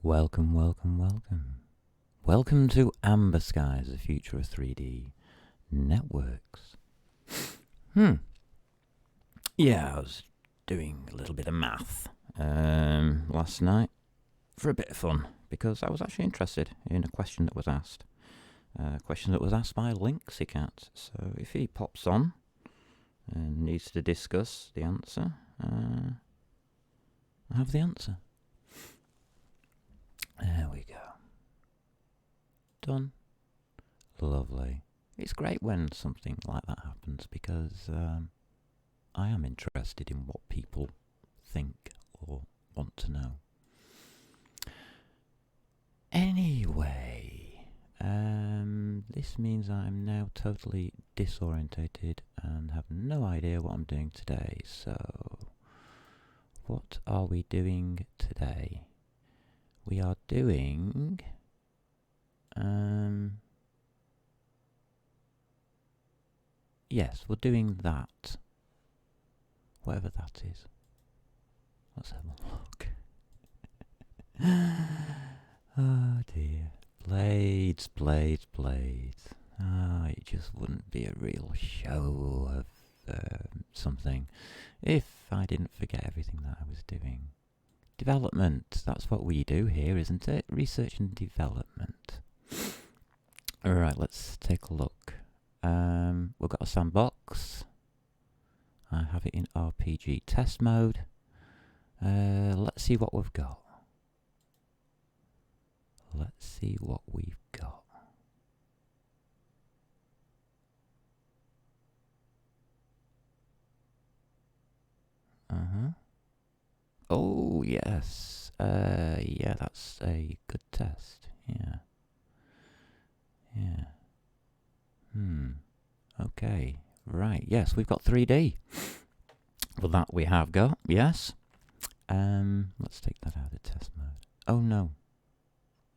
Welcome, welcome, welcome. Welcome to Amberskies, the future of 3D networks. Yeah, I was doing a little bit of math last night for a bit of fun because I was actually interested in a question that was asked. A question that was asked by Linksicat. So if he pops on and needs to discuss the answer, I have the answer. There we go. Done. Lovely. It's great when something like that happens because I am interested in what people think or want to know. Anyway, this means I'm now totally disorientated and have no idea what I'm doing today. So, what are we doing today? We are doing yes, we're doing that. Whatever that is. Let's have a look. Oh dear. Blades. It just wouldn't be a real show of something if I didn't forget everything that I was doing. Development, that's what we do here, isn't it? Research and development. Alright, let's take a look. We've got a sandbox. I have it in RPG test mode. Let's see what we've got. Oh, yes. Yeah, that's a good test. Yeah. Okay. Right. Yes, we've got 3D. Well, that we have got. Yes. Let's take that out of test mode. Oh, no.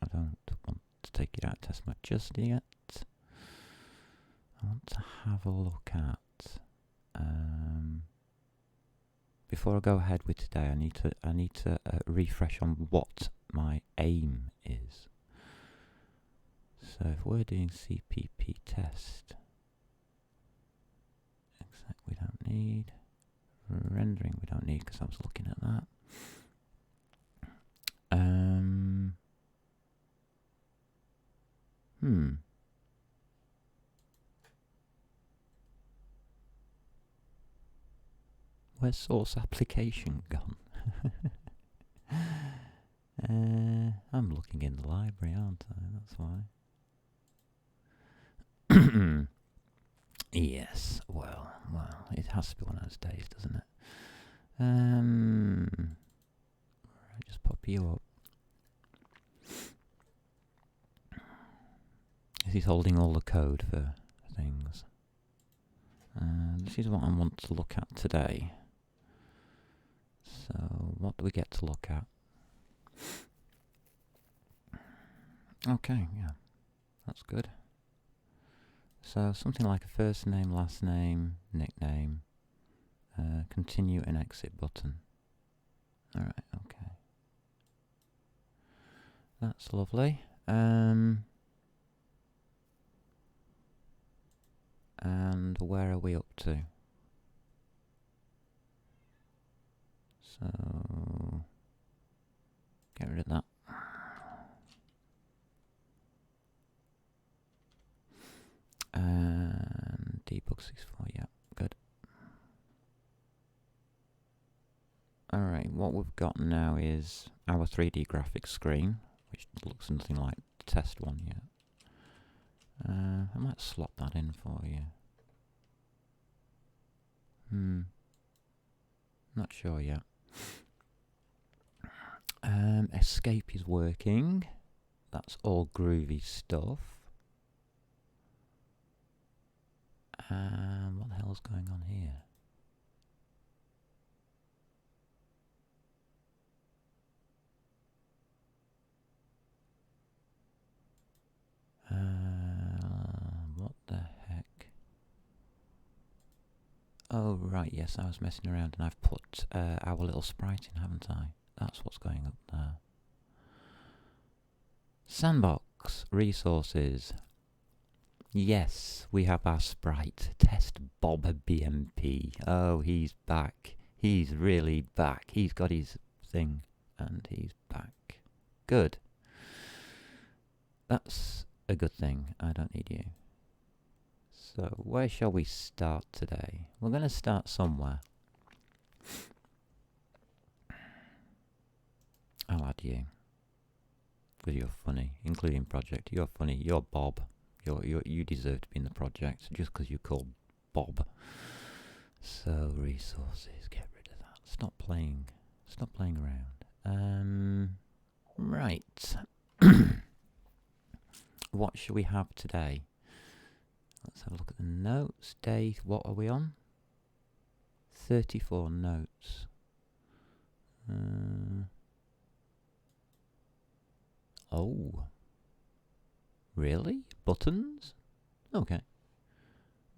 I don't want to take it out of test mode just yet. I want to have a look at... before I go ahead with today, I need to refresh on what my aim is. So if we're doing CPP test, except we don't need rendering, we don't need because I was looking at that. Where's source application gone? I'm looking in the library, aren't I? That's why. Yes, well, it has to be one of those days, doesn't it? I'll just pop you up. He's holding all the code for things. This is what I want to look at today. So, what do we get to look at? Okay, yeah, that's good. So, something like a first name, last name, nickname, continue and exit button. Alright, okay. That's lovely. And where are we up to? So, get rid of that. And debug 64, yeah, good. Alright, what we've got now is our 3D graphics screen, which looks nothing like the test one yet. I might slot that in for you. Not sure yet. Escape is working. That's all groovy stuff. What the hell's going on here? What the heck? Oh, right, yes, I was messing around and I've put our little sprite in, haven't I? That's what's going up there. Sandbox resources. Yes, we have our sprite. Test Bob BMP. Oh, he's back. He's really back. He's got his thing and he's back. Good. That's a good thing. I don't need you. So, where shall we start today? We're going to start somewhere. I'll add you. Because you're funny, including project. You're funny. You're Bob. You deserve to be in the project just because you're called Bob. So resources, get rid of that. Stop playing around. Right. What should we have today? Let's have a look at the notes. Day, what are we on? 34 notes. Oh. Really? Buttons? Okay.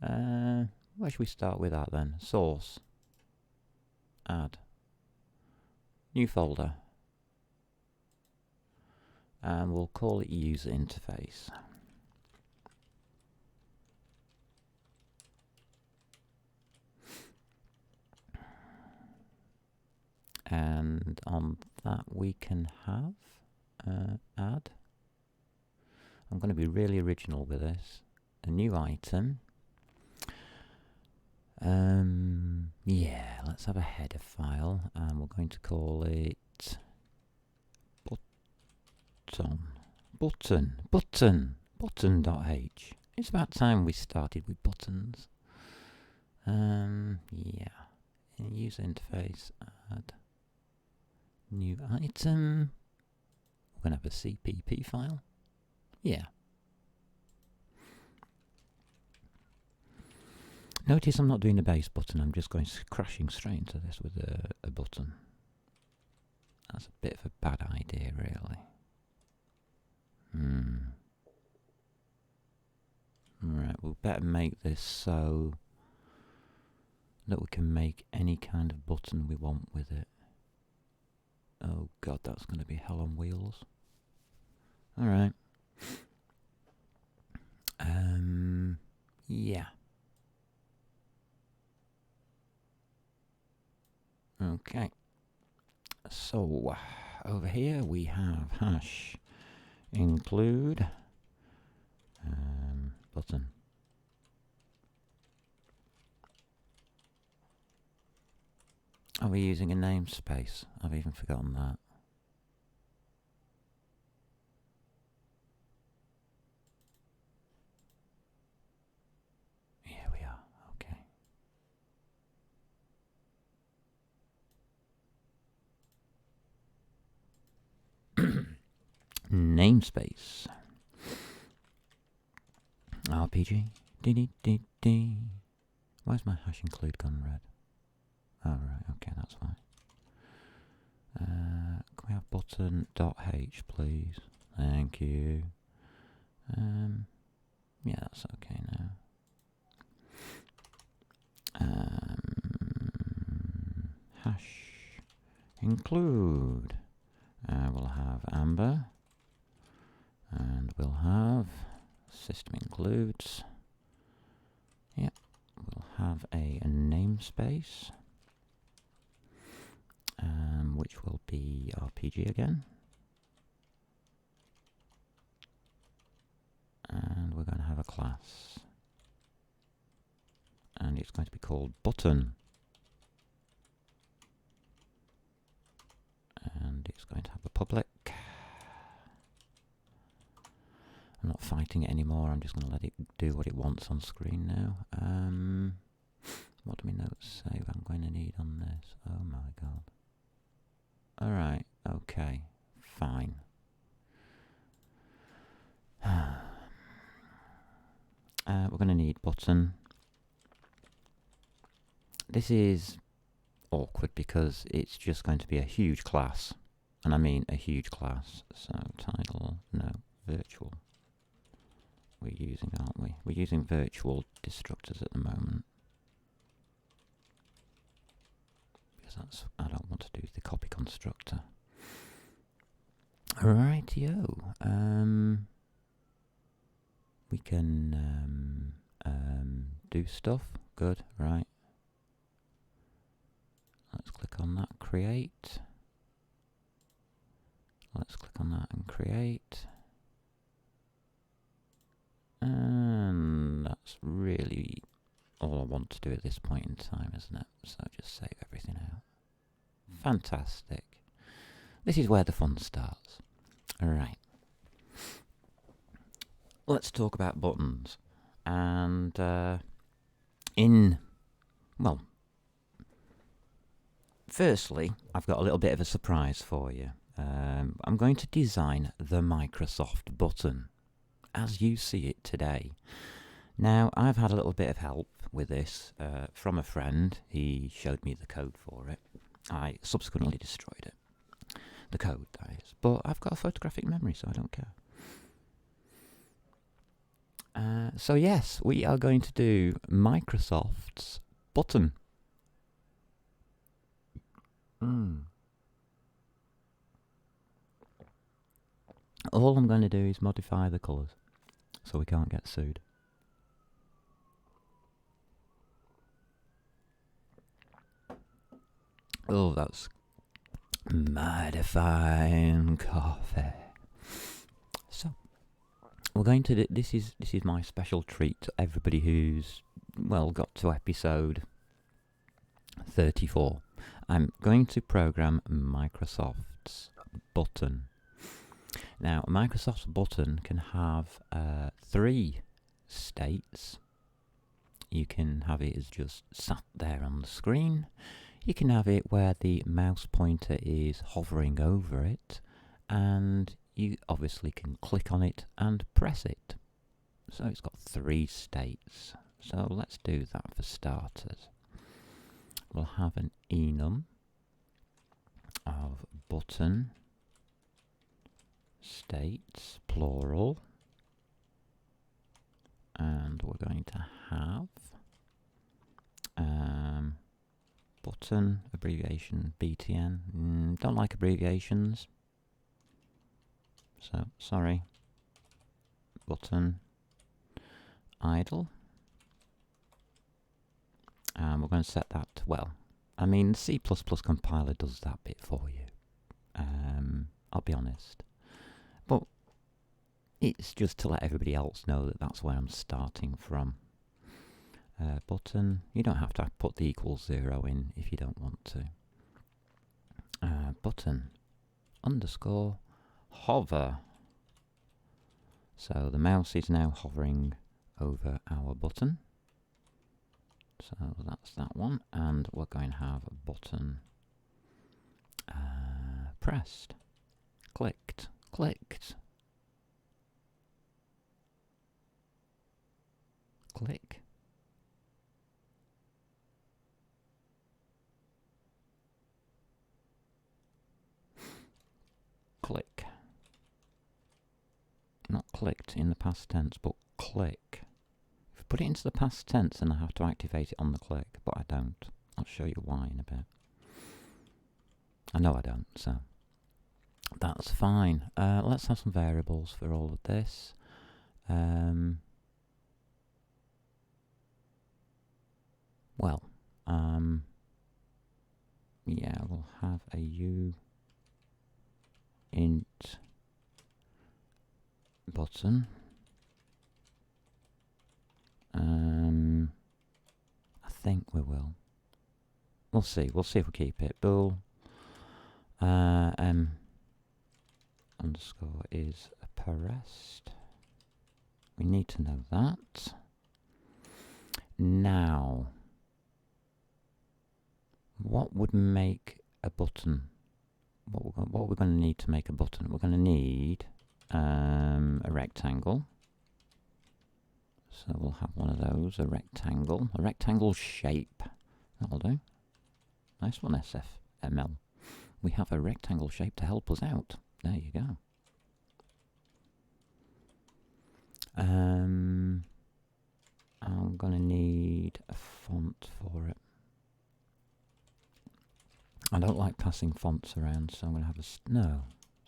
Where should we start with that then? Source. Add. New folder. And we'll call it user interface. And on that we can have add. I'm going to be really original with this. A new item. Yeah, let's have a header file, and we're going to call it button.h. It's about time we started with buttons. Yeah. In user interface, add new item. We're going to have a CPP file. Yeah. Notice I'm not doing the base button, I'm just going crashing straight into this with a button. That's a bit of a bad idea, really. Right, we'll better make this so that we can make any kind of button we want with it. Oh god, that's going to be hell on wheels. Alright. Yeah. Okay. So, over here we have hash include button. Are we using a namespace? I've even forgotten that. Yeah, we are. Okay. Namespace. RPG. D. Why's my hash include gone red? Oh, right, okay, that's fine. Can we have button.h, please? Thank you. Yeah, that's okay now. Hash include. We'll have Amber. And we'll have system includes. Yep, we'll have a namespace, which will be RPG again. And we're going to have a class. And it's going to be called button. And it's going to have a public. I'm not fighting it anymore, I'm just going to let it do what it wants on screen now. What do my notes say I'm going to need on this? Oh my god. Alright, okay, fine. We're going to need button. This is awkward because it's just going to be a huge class. And I mean a huge class. So title, no, virtual. We're using, aren't we? We're using virtual destructors at the moment. Because that's, I don't want to do the copy constructor. Rightio. We can do stuff. Good, right. Let's click on that, create. Let's click on that and create. And that's really all I want to do at this point in time, isn't it? So just save everything out. Fantastic. This is where the fun starts. Alright. Let's talk about buttons. And well, firstly, I've got a little bit of a surprise for you. I'm going to design the Microsoft button as you see it today. Now, I've had a little bit of help with this from a friend. He showed me the code for it. I subsequently destroyed it. The code, that is. But I've got a photographic memory, so I don't care. So yes, we are going to do Microsoft's button. All I'm going to do is modify the colours so we can't get sued. Oh, that's mighty fine coffee. So we're going to do, this is my special treat to everybody who's got to episode 34. I'm going to program Microsoft's button. Now, Microsoft's button can have 3 states. You can have it as just sat there on the screen. You can have it where the mouse pointer is hovering over it, and you obviously can click on it and press it. So it's got 3 states. So let's do that for starters. We'll have an enum of button states, plural, and we're going to have button abbreviation BTN. Don't like abbreviations, so sorry. Button idle, and we're going to set that, well, I mean, C++ compiler does that bit for you. I'll be honest. But it's just to let everybody else know that that's where I'm starting from. Button, you don't have to put the equals 0 in if you don't want to. Button underscore hover. So the mouse is now hovering over our button. So that's that one, and we're going to have a button pressed, clicked, clicked, click, click. Not clicked in the past tense, but click. If I put it into the past tense, then I have to activate it on the click, but I don't. I'll show you why in a bit. I know I don't, so that's fine. Let's have some variables for all of this. Yeah, we'll have a u int button. I think we will. We'll see. We'll see if we keep it. Bool m underscore is pressed. We need to know that. Now, what would make a button? What we're going to need to make a button? We're going to need a rectangle. So we'll have one of those, a rectangle shape. That'll do. Nice one, SFML. We have a rectangle shape to help us out. There you go. I'm going to need a font for it. I don't like passing fonts around, so I'm going to have a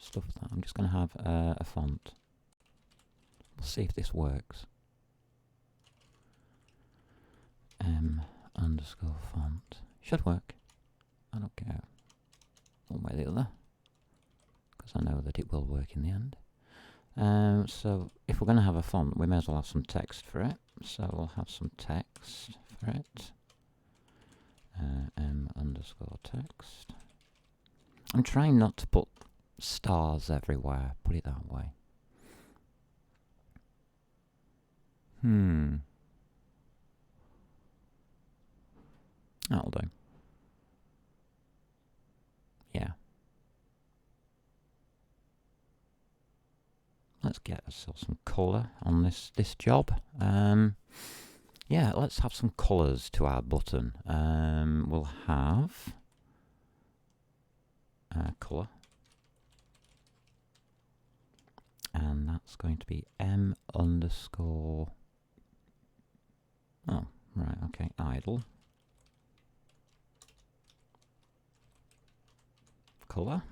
stuff that. I'm just going to have a font. We'll see if this works. M_ font. Should work. I don't care. One way or the other. Because I know that it will work in the end. So if we're going to have a font, we may as well have some text for it. So we'll have some text for it. M_text. I'm trying not to put stars everywhere, put it that way. That'll do. Yeah. Let's get ourselves some colour on this job. Yeah, let's have some colours to our button. We'll have colour. And that's going to be M_. Oh, right, okay, idle. Colour.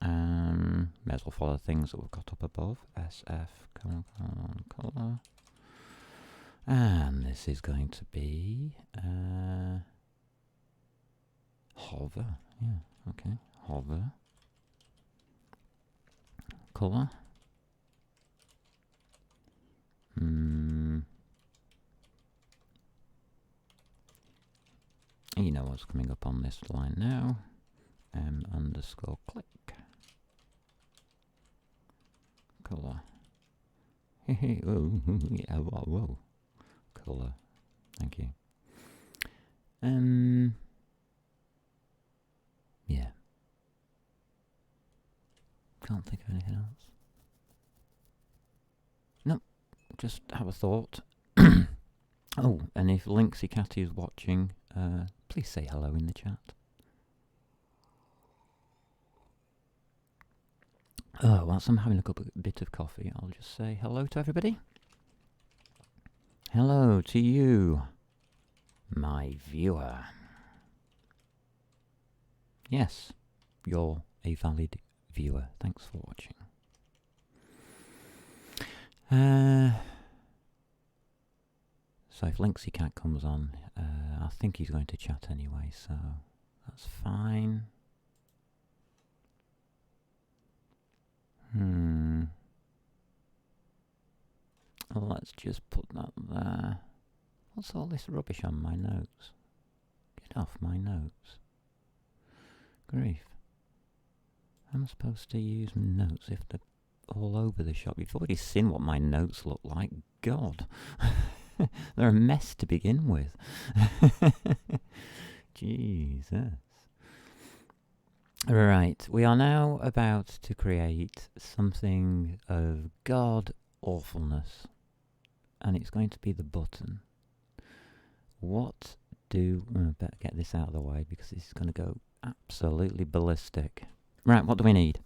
May as well follow the things that we've got up above. SF, colour. And this is going to be hover. Yeah, okay, hover. Colour. You know what's coming up on this line now. M_click. Colour. Yeah, whoa. Colour. Thank you. Yeah. Can't think of anything else. Nope. Just have a thought. Oh, and if Linksy Catty is watching, please say hello in the chat. Oh, whilst I'm having a bit of coffee, I'll just say hello to everybody. Hello to you, my viewer. Yes, you're a valid viewer. Thanks for watching. So if Linksy Cat comes on, I think he's going to chat anyway, so that's fine. Let's just put that there. What's all this rubbish on my notes? Get off my notes. Grief. How am I supposed to use notes if they're all over the shop? You've already seen what my notes look like. God. They're a mess to begin with. Jesus. Right, we are now about to create something of god awfulness, and it's going to be the button. I better get this out of the way because this is going to go absolutely ballistic. Right, what do we need?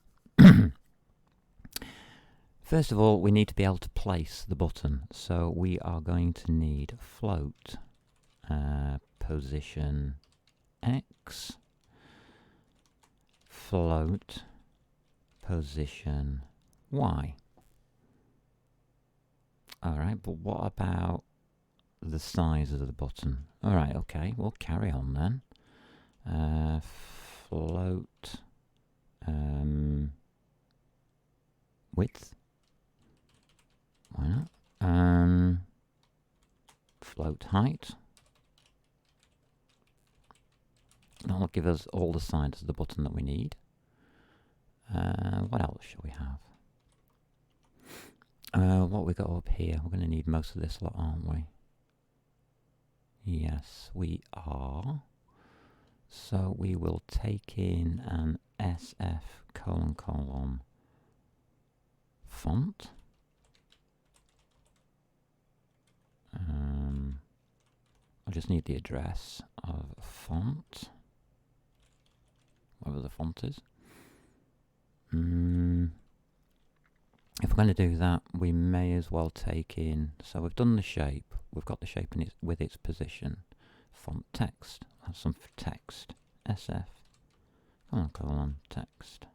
First of all, we need to be able to place the button, so we are going to need float position X, float position Y. Alright, but what about the size of the button? Alright, okay, we'll carry on then. Float width. Why not? Float height. That'll give us all the sides of the button that we need. What else shall we have? What we got up here? We're going to need most of this lot, aren't we? Yes, we are. So we will take in an SF : font. I just need the address of font, whatever the font is. If we're going to do that, we may as well take in, so we've done the shape, we've got the shape in with its position. Font text, have some text, SF, text.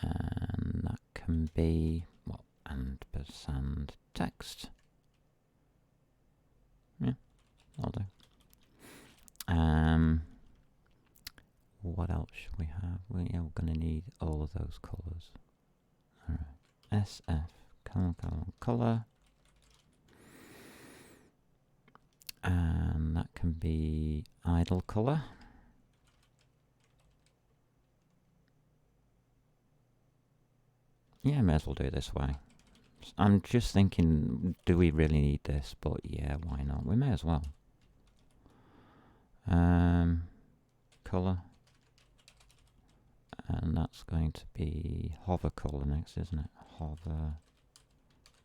And that can be, well, ampersand text. Yeah, I'll do. What else should we have? We're going to need all of those colours. Alright, SF, colour. And that can be idle colour. Yeah, may as well do it this way. I'm just thinking, do we really need this? But yeah, why not? We may as well. Colour. And that's going to be hover colour next, isn't it? Hover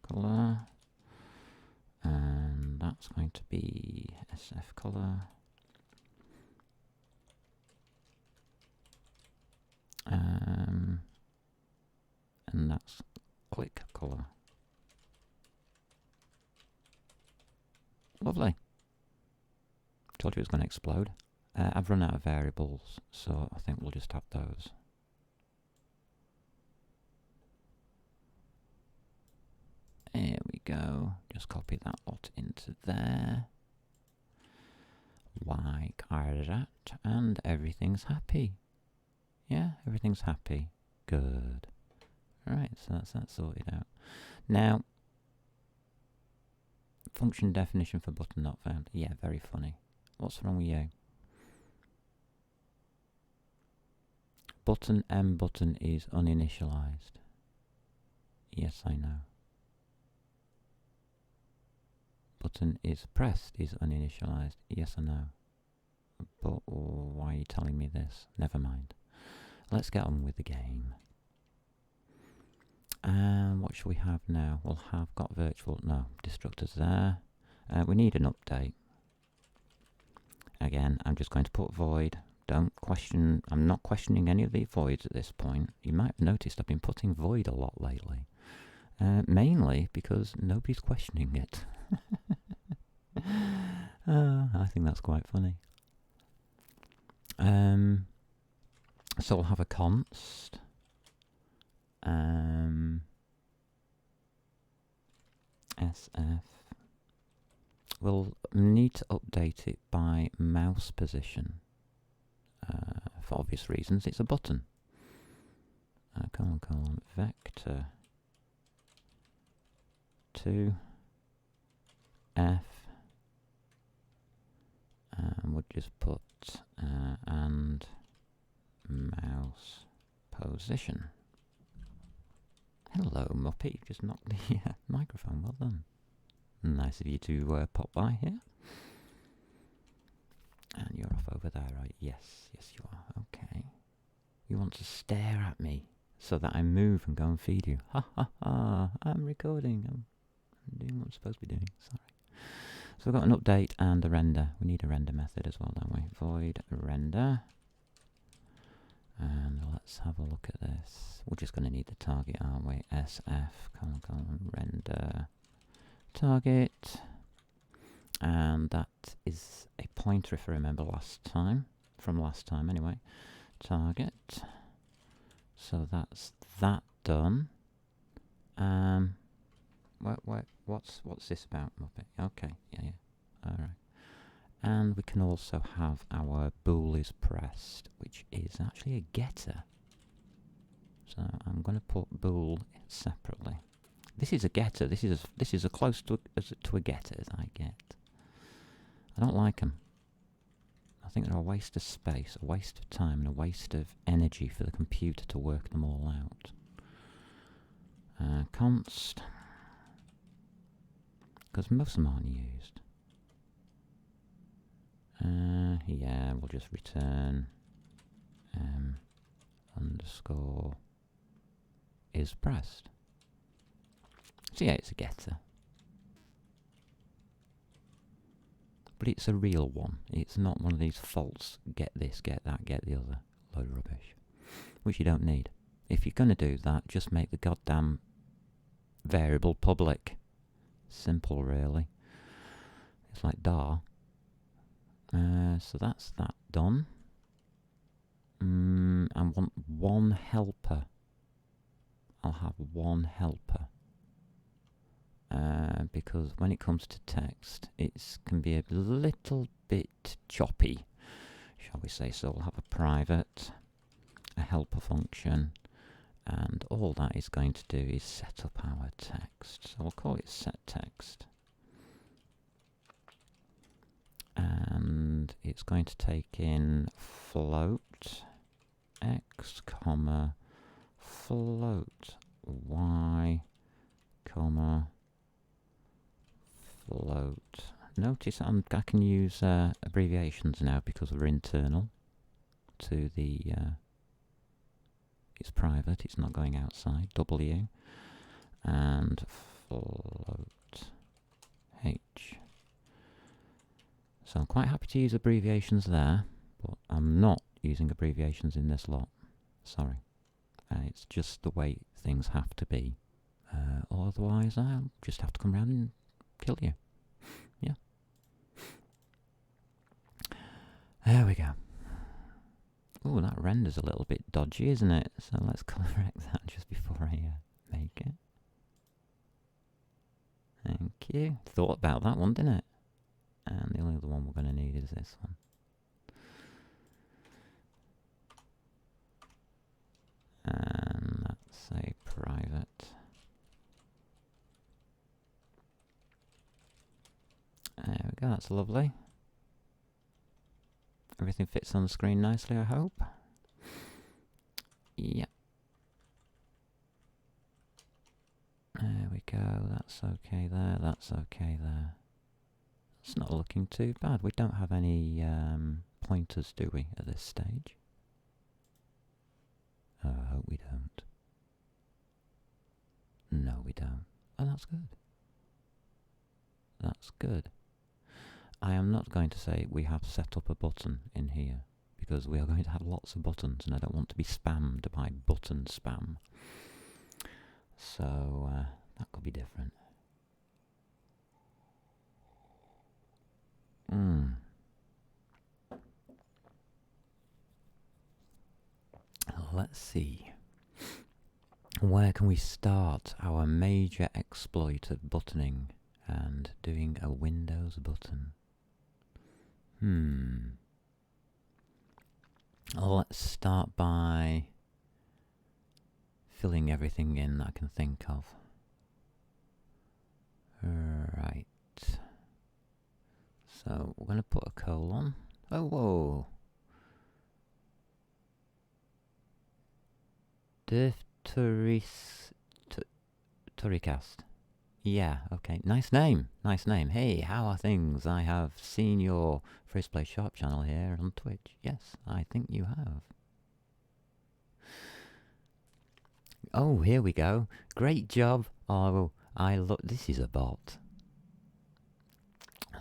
colour. And that's going to be SF colour. And that's click colour. Lovely. Told you it was going to explode. I've run out of variables, so I think we'll just have those. There we go. Just copy that lot into there. Like that, and everything's happy. Yeah, everything's happy. Good. Alright, so that's that sorted out. Now, function definition for button not found. Yeah, very funny. What's wrong with you? Button M button is uninitialized. Yes, I know. Button is pressed is uninitialized. Yes, I know. But why are you telling me this? Never mind. Let's get on with the game. And what should we have now? We'll have got virtual, no, destructors there. We need an update. Again, I'm just going to put void. Don't question, I'm not questioning any of the voids at this point. You might have noticed I've been putting void a lot lately. Mainly because nobody's questioning it. I think that's quite funny. So we'll have a const. SF. We'll need to update it by mouse position. For obvious reasons, it's a button. Vector to F, and we'll just put and mouse position. Hello, Muppet, you've just knocked the microphone, well done. Nice of you to pop by here. And you're off over there, right? Yes, yes you are, okay. You want to stare at me so that I move and go and feed you. Ha ha ha, I'm recording, I'm doing what I'm supposed to be doing, sorry. So we've got an update and a render. We need a render method as well, don't we? Void render. And let's have a look at this. We're just going to need the target, aren't we? SF, render target. And that is a pointer, if I remember from last time anyway. Target. So that's that done. What's this about, Muppet? Okay, yeah. Alright. And we can also have our bool is pressed, which is actually a getter. So I'm going to put bool separately. This is a getter. This is as close to a getter as I get. I don't like them. I think they're a waste of space, a waste of time, and a waste of energy for the computer to work them all out. Const. Because most of them aren't used. Yeah, we'll just return underscore is pressed. So yeah, it's a getter. But it's a real one. It's not one of these false get this, get that, get the other load of rubbish. Which you don't need. If you're going to do that, just make the goddamn variable public. Simple, really. It's like dar. So that's that done. I want one helper. I'll have one helper. Because when it comes to text, it can be a little bit choppy, shall we say. So we'll have a private, a helper function, and all that is going to do is set up our text. So we'll call it set text. And it's going to take in float x, comma, float y, comma, float. Notice I can use abbreviations now because we're internal to the it's private, it's not going outside. W and float h. So I'm quite happy to use abbreviations there, but I'm not using abbreviations in this lot. Sorry. It's just the way things have to be. Otherwise, I'll just have to come around and kill you. Yeah. There we go. Oh, that render's a little bit dodgy, isn't it? So let's correct that just before I make it. Thank you. Thought about that one, didn't it? And the only other one we're going to need is this one. And that's a private. There we go, that's lovely. Everything fits on the screen nicely, I hope. Yep. There we go, that's okay there, that's okay there. It's not looking too bad. We don't have any pointers, do we, at this stage? Oh, I hope we don't. No, we don't. Oh, that's good. That's good. I am not going to say we have set up a button in here, because we are going to have lots of buttons, and I don't want to be spammed by button spam. So, that could be different. Let's see. Where can we start our major exploit of buttoning and doing a Windows button? Let's start by filling everything in that I can think of. Right. So we're going to put a colon. Oh, whoa. Turicast. Yeah, okay. Nice name. Nice name. Hey, how are things? I have seen your First Play Sharp channel here on Twitch. Yes, I think you have. Oh, here we go. Great job. Oh, this is a bot.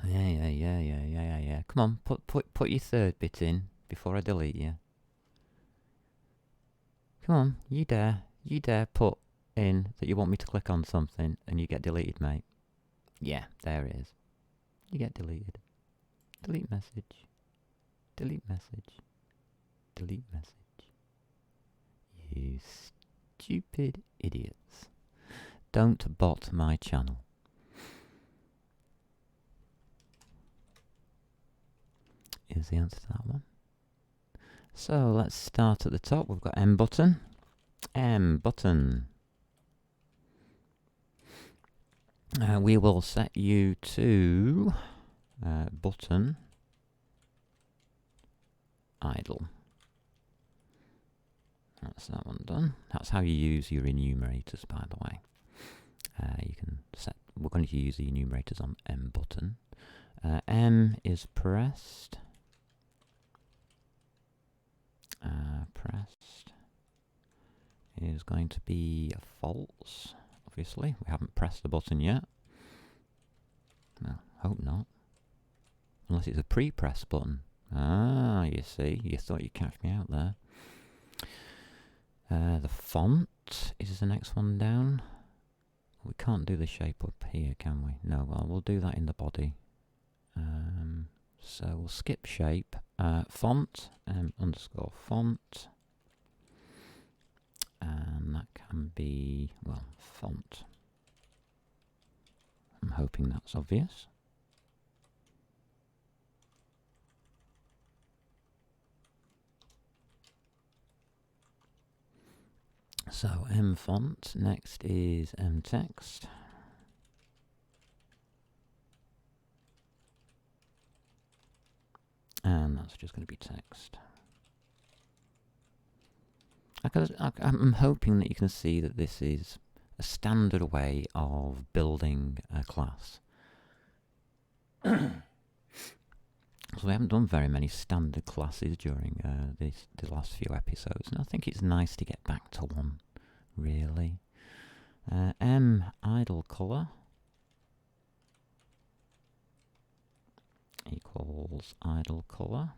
Yeah. Come on, put your third bit in before I delete you. Come on, you dare put in that you want me to click on something and you get deleted, mate. Yeah, there it is. You get deleted. Delete message. Delete message. Delete message. You stupid idiots. Don't bot my channel. Is the answer to that one. So let's start at the top. We've got M button. M button. We will set you to button idle. That's that one done. That's how you use your enumerators, by the way. You can set. We're going to use the enumerators on M button. M is pressed. Pressed is going to be a false. Obviously, we haven't pressed the button yet. No, hope not. Unless it's a pre-press button. Ah, you see, you thought you'd catch me out there. The font is the next one down. We can't do the shape up here, can we? No, well, we'll do that in the body. So we'll skip shape. Font, underscore font. And that can be, well, font. I'm hoping that's obvious. So M font, next is M text. And that's just going to be text. I'm hoping that you can see that this is a standard way of building a class. So we haven't done very many standard classes during the last few episodes, and I think it's nice to get back to one, really. M idle color equals idle color.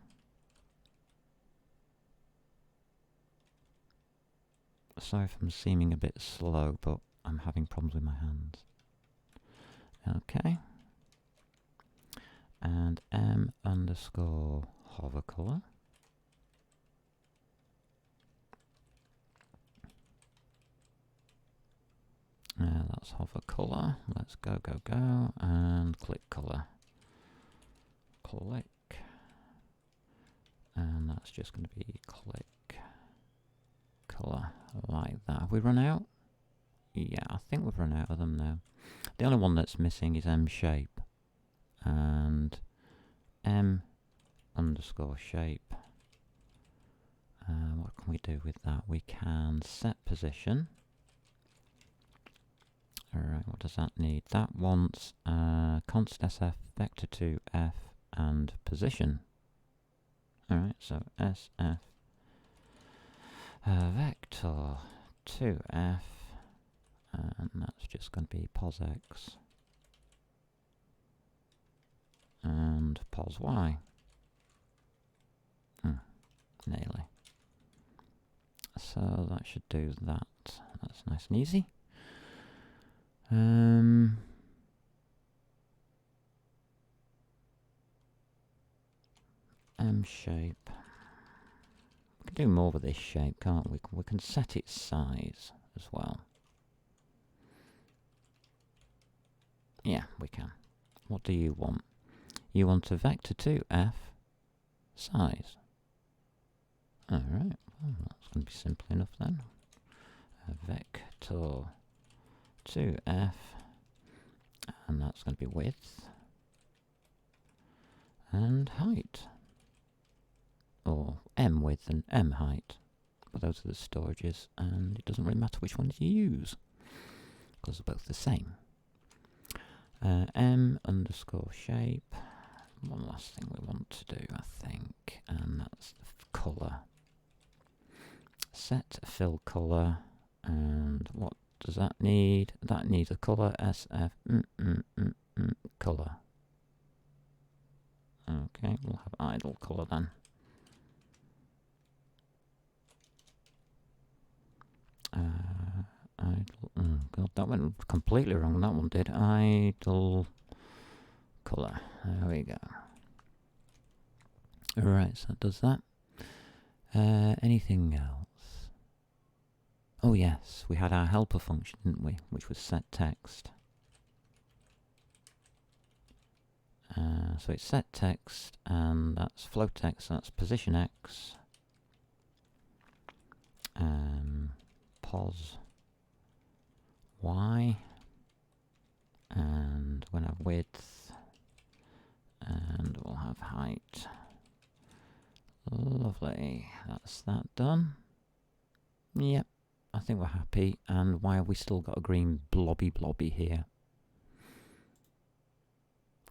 Sorry if I'm seeming a bit slow, but I'm having problems with my hands. Okay. And M underscore hover color. That's hover color. Let's go, and click color. Click. And that's just going to be click color, like that. Have we run out? Yeah, I think we've run out of them now. The only one that's missing is M shape. And M underscore shape. What can we do with that? We can set position. Alright, what does that need? That wants const sf vector 2f and position. Alright, so sf vector 2f, and that's just going to be posx and posy. Nearly. So that should do that. That's nice and easy. M shape. We can do more with this shape, can't we? We can set its size as well. Yeah, we can. What do you want? You want a vector 2f size. Alright, well, that's going to be simple enough then. A vector 2f, and that's going to be width and height, or M width and M height, but those are the storages, and it doesn't really matter which ones you use because they're both the same. M underscore shape. One last thing we want to do, I think, and that's the color. Set fill color, and what does that need? That needs a color SF color. Okay, we'll have idle color then. Idle. Oh god, that went completely wrong. That one did. Idle color. There we go. Alright, so it does that. Anything else? Oh yes, we had our helper function, didn't we? Which was set text. So it's set text, and that's float text, so that's position x. Pos y, and we'll have width, and we'll have height. Lovely, that's that done. Yep, I think we're happy. And why have we still got a green blobby here?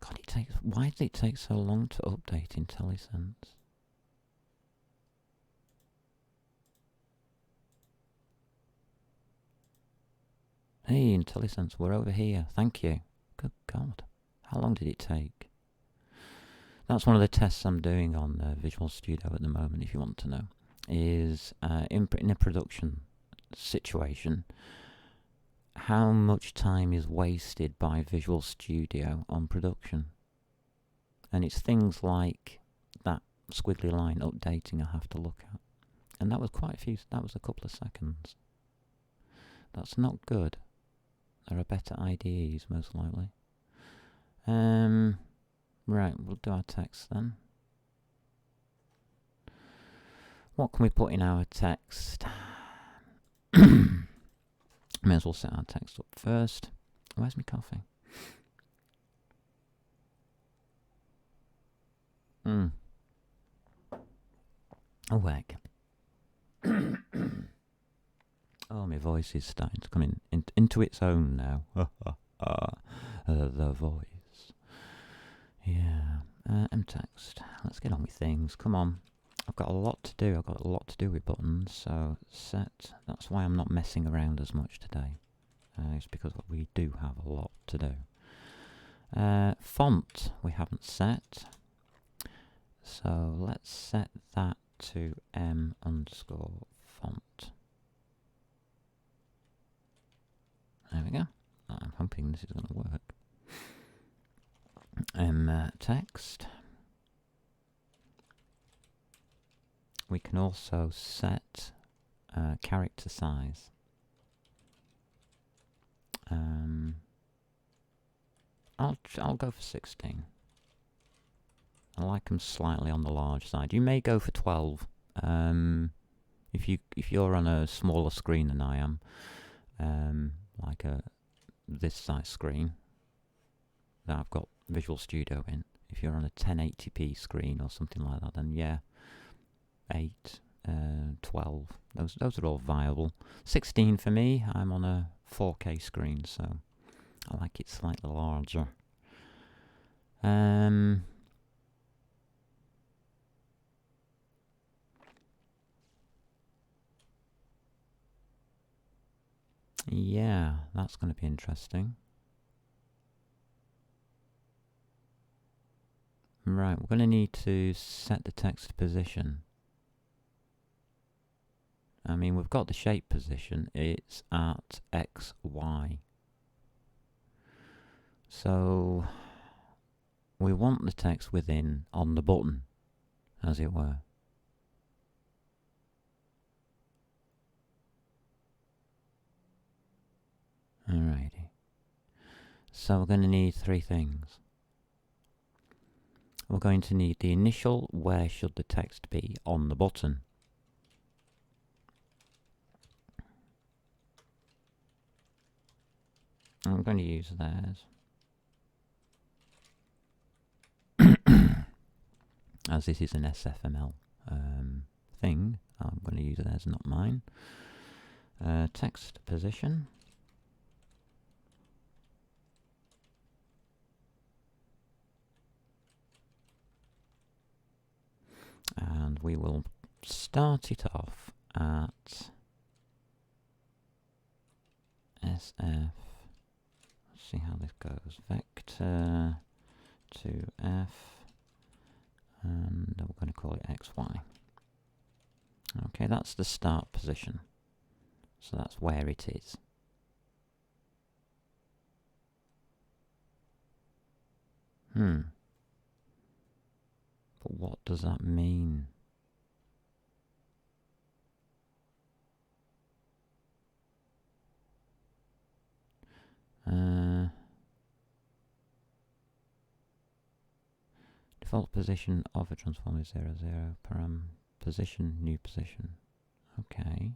God, why did it take so long to update IntelliSense? Hey, IntelliSense, we're over here. Thank you. Good God. How long did it take? That's one of the tests I'm doing on Visual Studio at the moment, if you want to know. Is in a production situation, how much time is wasted by Visual Studio on production? And it's things like that squiggly line updating I have to look at. And that was quite a few, that was a couple of seconds. That's not good. There are better IDEs, most likely. Right, we'll do our text then. What can we put in our text? May as well set our text up first. Where's my coffee? Oh, heck. Oh, my voice is starting to come into its own now. The voice. Yeah. Text. Let's get on with things. Come on. I've got a lot to do. I've got a lot to do with buttons. So set. That's why I'm not messing around as much today. It's because we do have a lot to do. Font we haven't set. So let's set that to m_font. There we go. I'm hoping this is going to work. Text. We can also set character size. I'll go for 16. I like them slightly on the large side. You may go for 12. If you're on a smaller screen than I am, like this size screen that I've got Visual Studio in. If you're on a 1080p screen or something like that, then yeah, 8, 12. Those are all viable. 16 for me. I'm on a 4K screen, so I like it slightly larger. Yeah, that's going to be interesting. Right, we're going to need to set the text position. I mean, we've got the shape position. It's at X, Y. So we want the text within on the button, as it were. Alrighty. So we're going to need 3 things. We're going to need the initial, where should the text be on the button. I'm going to use theirs. As this is an SFML thing, I'm going to use theirs, not mine. Text position. And we will start it off at SF. Let's see how this goes. Vector to F, and we're going to call it XY. Okay, that's the start position. So that's where it is. But what does that mean? Default position of a transform is 0, 0. Param position, new position. Okay.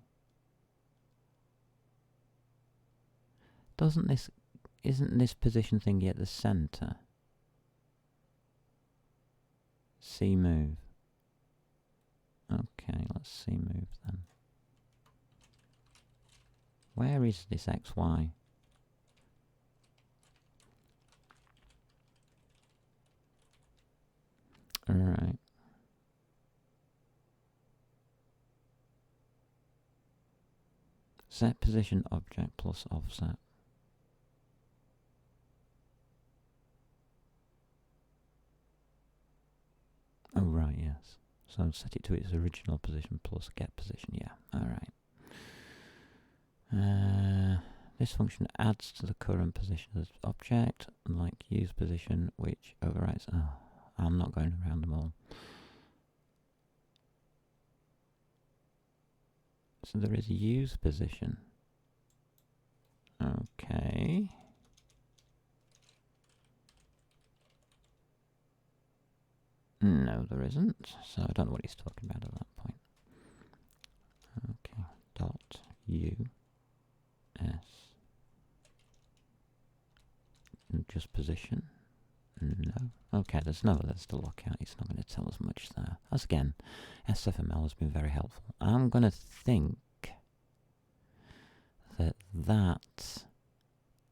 Isn't this position thingy at the center? C move. Okay, let's see move then. Where is this XY? Alright. Set position object plus offset. Oh, right, yes. So set it to its original position plus get position. Yeah, alright. This function adds to the current position of the object, like use position, which overrides. Oh, I'm not going around them all. So there is a use position. Okay. No, there isn't. So I don't know what he's talking about at that point. Okay. Dot U S. Just position. No. Okay, there's no others to look at. It's not going to tell us much there. As again, SFML has been very helpful. I'm going to think that that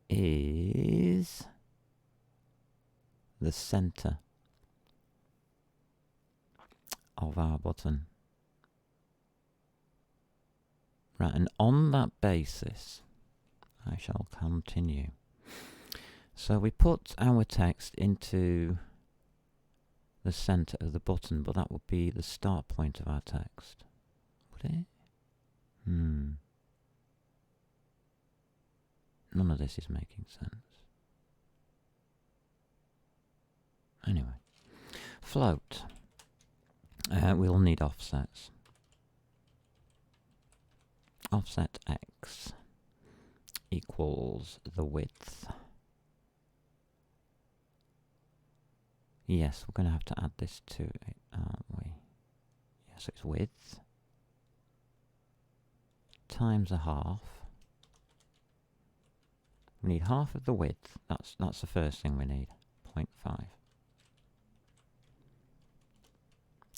is the center of our button. Right, and on that basis, I shall continue. So we put our text into the center of the button, but that would be the start point of our text. Would it? None of this is making sense. Anyway, float. We'll need offsets. Offset x equals the width. Yes, we're going to have to add this to it, aren't we? Yes, it's width times a half. We need half of the width. That's the first thing we need. 0.5.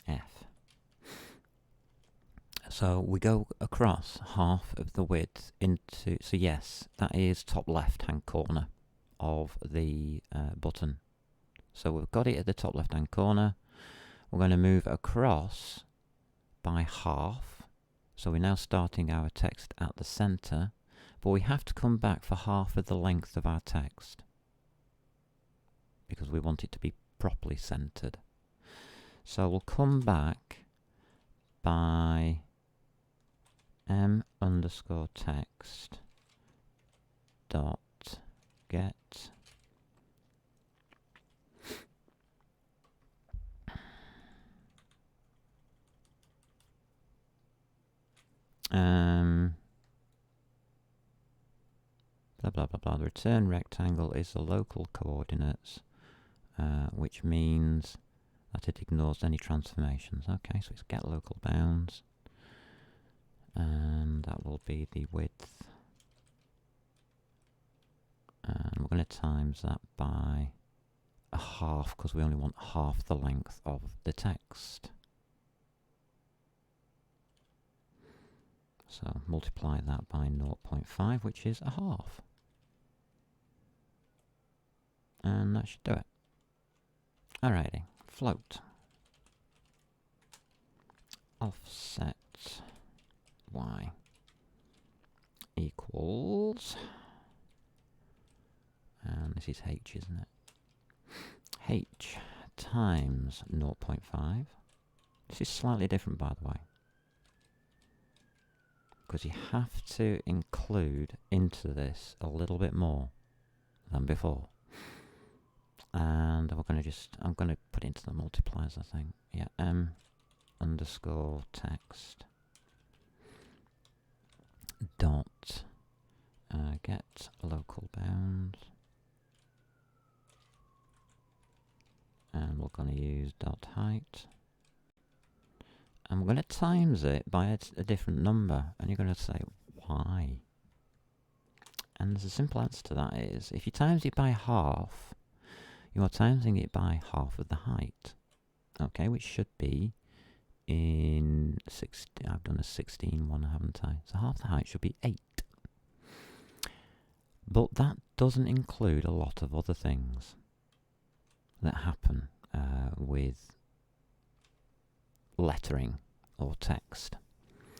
F. So we go across half of the width into, so yes, that is top left hand corner of the button. So we've got it at the top left hand corner. We're going to move across by half. So we're now starting our text at the center, but we have to come back for half of the length of our text because we want it to be properly centered. So we'll come back by m_text dot get blah blah blah blah. The return rectangle is the local coordinates, which means that it ignores any transformations. Okay, so it's get local bounds, and that will be the width, and we're going to times that by a half because we only want half the length of the text. So multiply that by 0.5, which is a half. And that should do it. Alrighty, float. Offset y equals, and this is h, isn't it? H times 0.5. This is slightly different, by the way, because you have to include into this a little bit more than before. And we're going to I'm going to put it into the multipliers, I think. Yeah, m_text dot get local bounds. And we're going to use dot height. And we're going to times it by a different number. And you're going to say, why? And there's a simple answer to that is, if you times it by half, you are timesing it by half of the height. Okay, which should be in 16, I've done a 16 one, haven't I? So half the height should be 8. But that doesn't include a lot of other things that happen with lettering or text.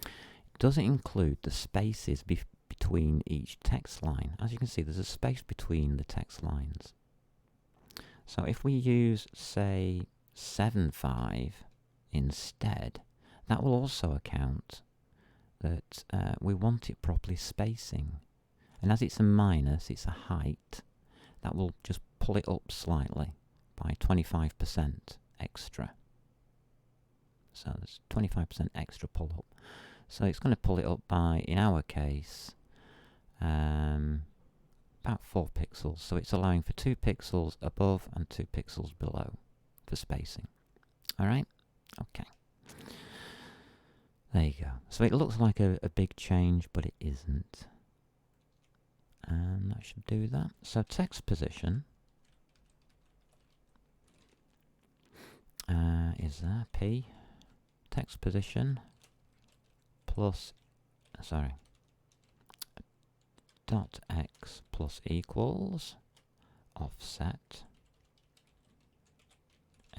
It doesn't include the spaces between each text line. As you can see, there's a space between the text lines. So if we use, say, 7.5 instead, that will also account that we want it properly spacing. And as it's a minus, it's a height, that will just pull it up slightly by 25% extra. So there's 25% extra pull up. So it's going to pull it up by, in our case, about 4 pixels. So it's allowing for 2 pixels above and 2 pixels below for spacing. Alright? Okay. There you go. So it looks like a big change, but it isn't. And that should do that. So text position is there, P. Text position plus, dot x plus equals offset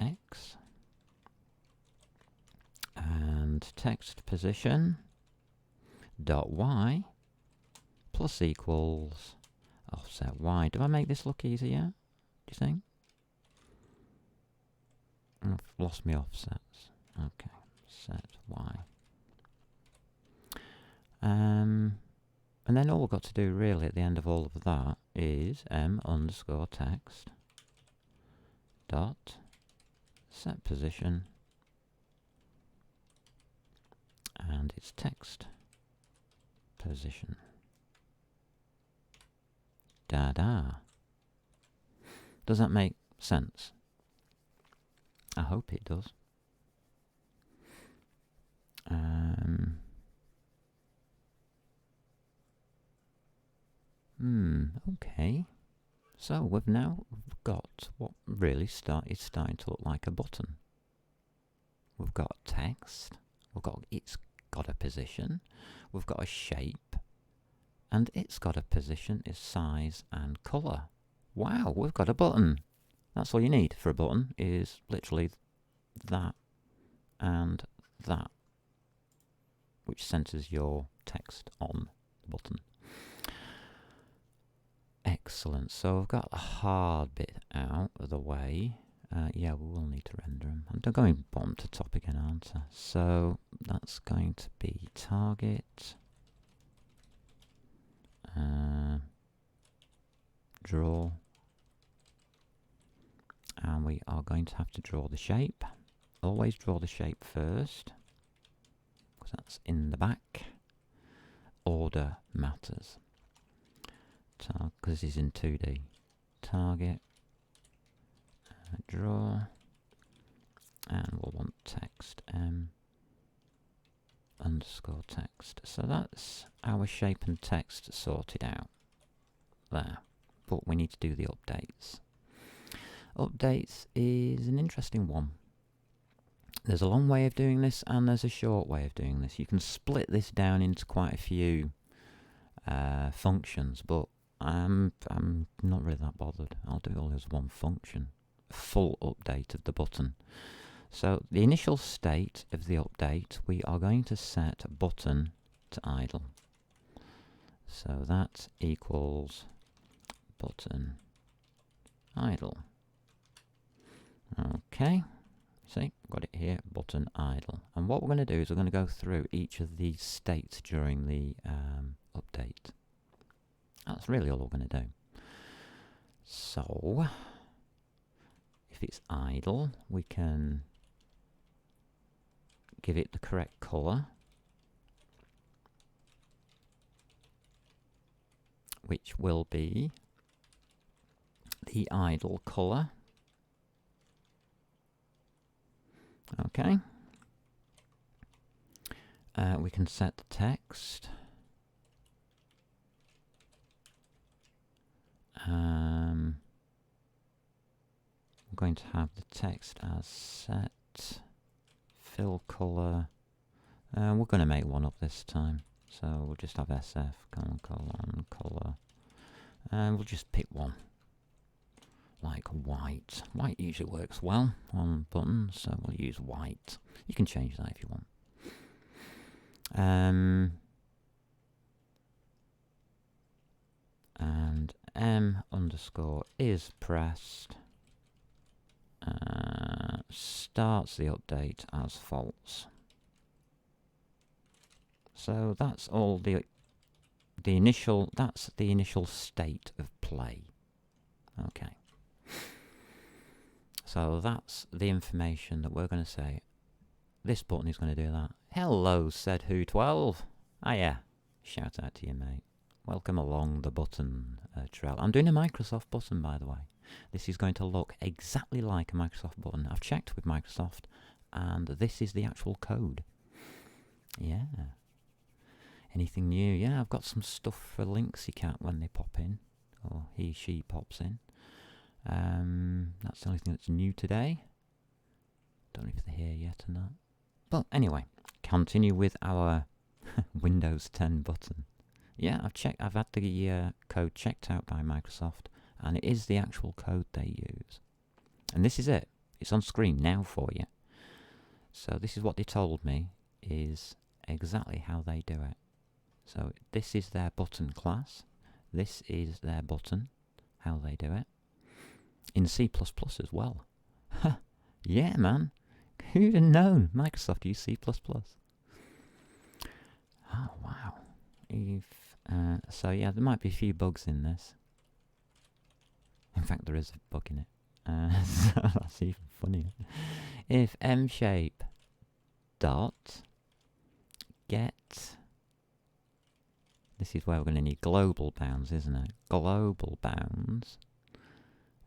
x, and text position dot y plus equals offset y. Do I make this look easier, do you think? I've lost my offsets. Okay, set y. And then all we've got to do really at the end of all of that is m underscore text dot set position, and it's text position. Da-da. Does that make sense? I hope it does. Okay. So we've now got what really is starting to look like a button. We've got text, it's got a position, we've got a shape, and it's got a position, its size and colour. Wow, we've got a button. That's all you need for a button, is literally that and that, which centres your text on the button. Excellent. So I've got the hard bit out of the way. Yeah, we will need to render them. I'm going bottom to top again, aren't I? So that's going to be target, draw, and we are going to have to draw the shape. Always draw the shape first, because that's in the back. Order matters. Because this is in 2D. Target, draw, and we'll want text, m underscore text. So that's our shape and text sorted out there. But we need to do the updates. Updates is an interesting one. There's a long way of doing this and there's a short way of doing this. You can split this down into quite a few functions, but I'm not really that bothered. I'll do it all as one function. A full update of the button. So the initial state of the update, we are going to set button to idle. So that equals button idle. Okay, see, got it here, button idle. And what we're going to do is we're going to go through each of these states during the update. That's really all we're going to do. So, if it's idle, we can give it the correct colour, which will be the idle colour. Okay. We can set the text. We're going to have the text as set, fill colour. We're going to make one up this time, so we'll just have SF, colour, and we'll just pick one, like white. White usually works well on buttons, so we'll use white. You can change that if you want. And m underscore is pressed starts the update as false. So that's all the initial. That's the initial state of play. Okay. So that's the information that we're going to say. This button is going to do that. Hello, said Who12. Hiya. Shout out to you, mate. Welcome along the button trail. I'm doing a Microsoft button, by the way. This is going to look exactly like a Microsoft button. I've checked with Microsoft, and this is the actual code. Yeah. Anything new? Yeah, I've got some stuff for Lynxy Cat when they pop in, or she pops in. That's the only thing that's new today. Don't know if they're here yet or not. But anyway, continue with our Windows 10 button. Yeah, I've had the code checked out by Microsoft, and it is the actual code they use. And this is it. It's on screen now for you. So this is what they told me is exactly how they do it. So this is their button class. This is their button, how they do it. In C++ as well. Yeah, man. Who'd have known Microsoft use C++? Oh, wow. So yeah, there might be a few bugs in this. In fact, there is a bug in it. So that's even funnier. If mshape dot get, this is where we're going to need global bounds, isn't it? Global bounds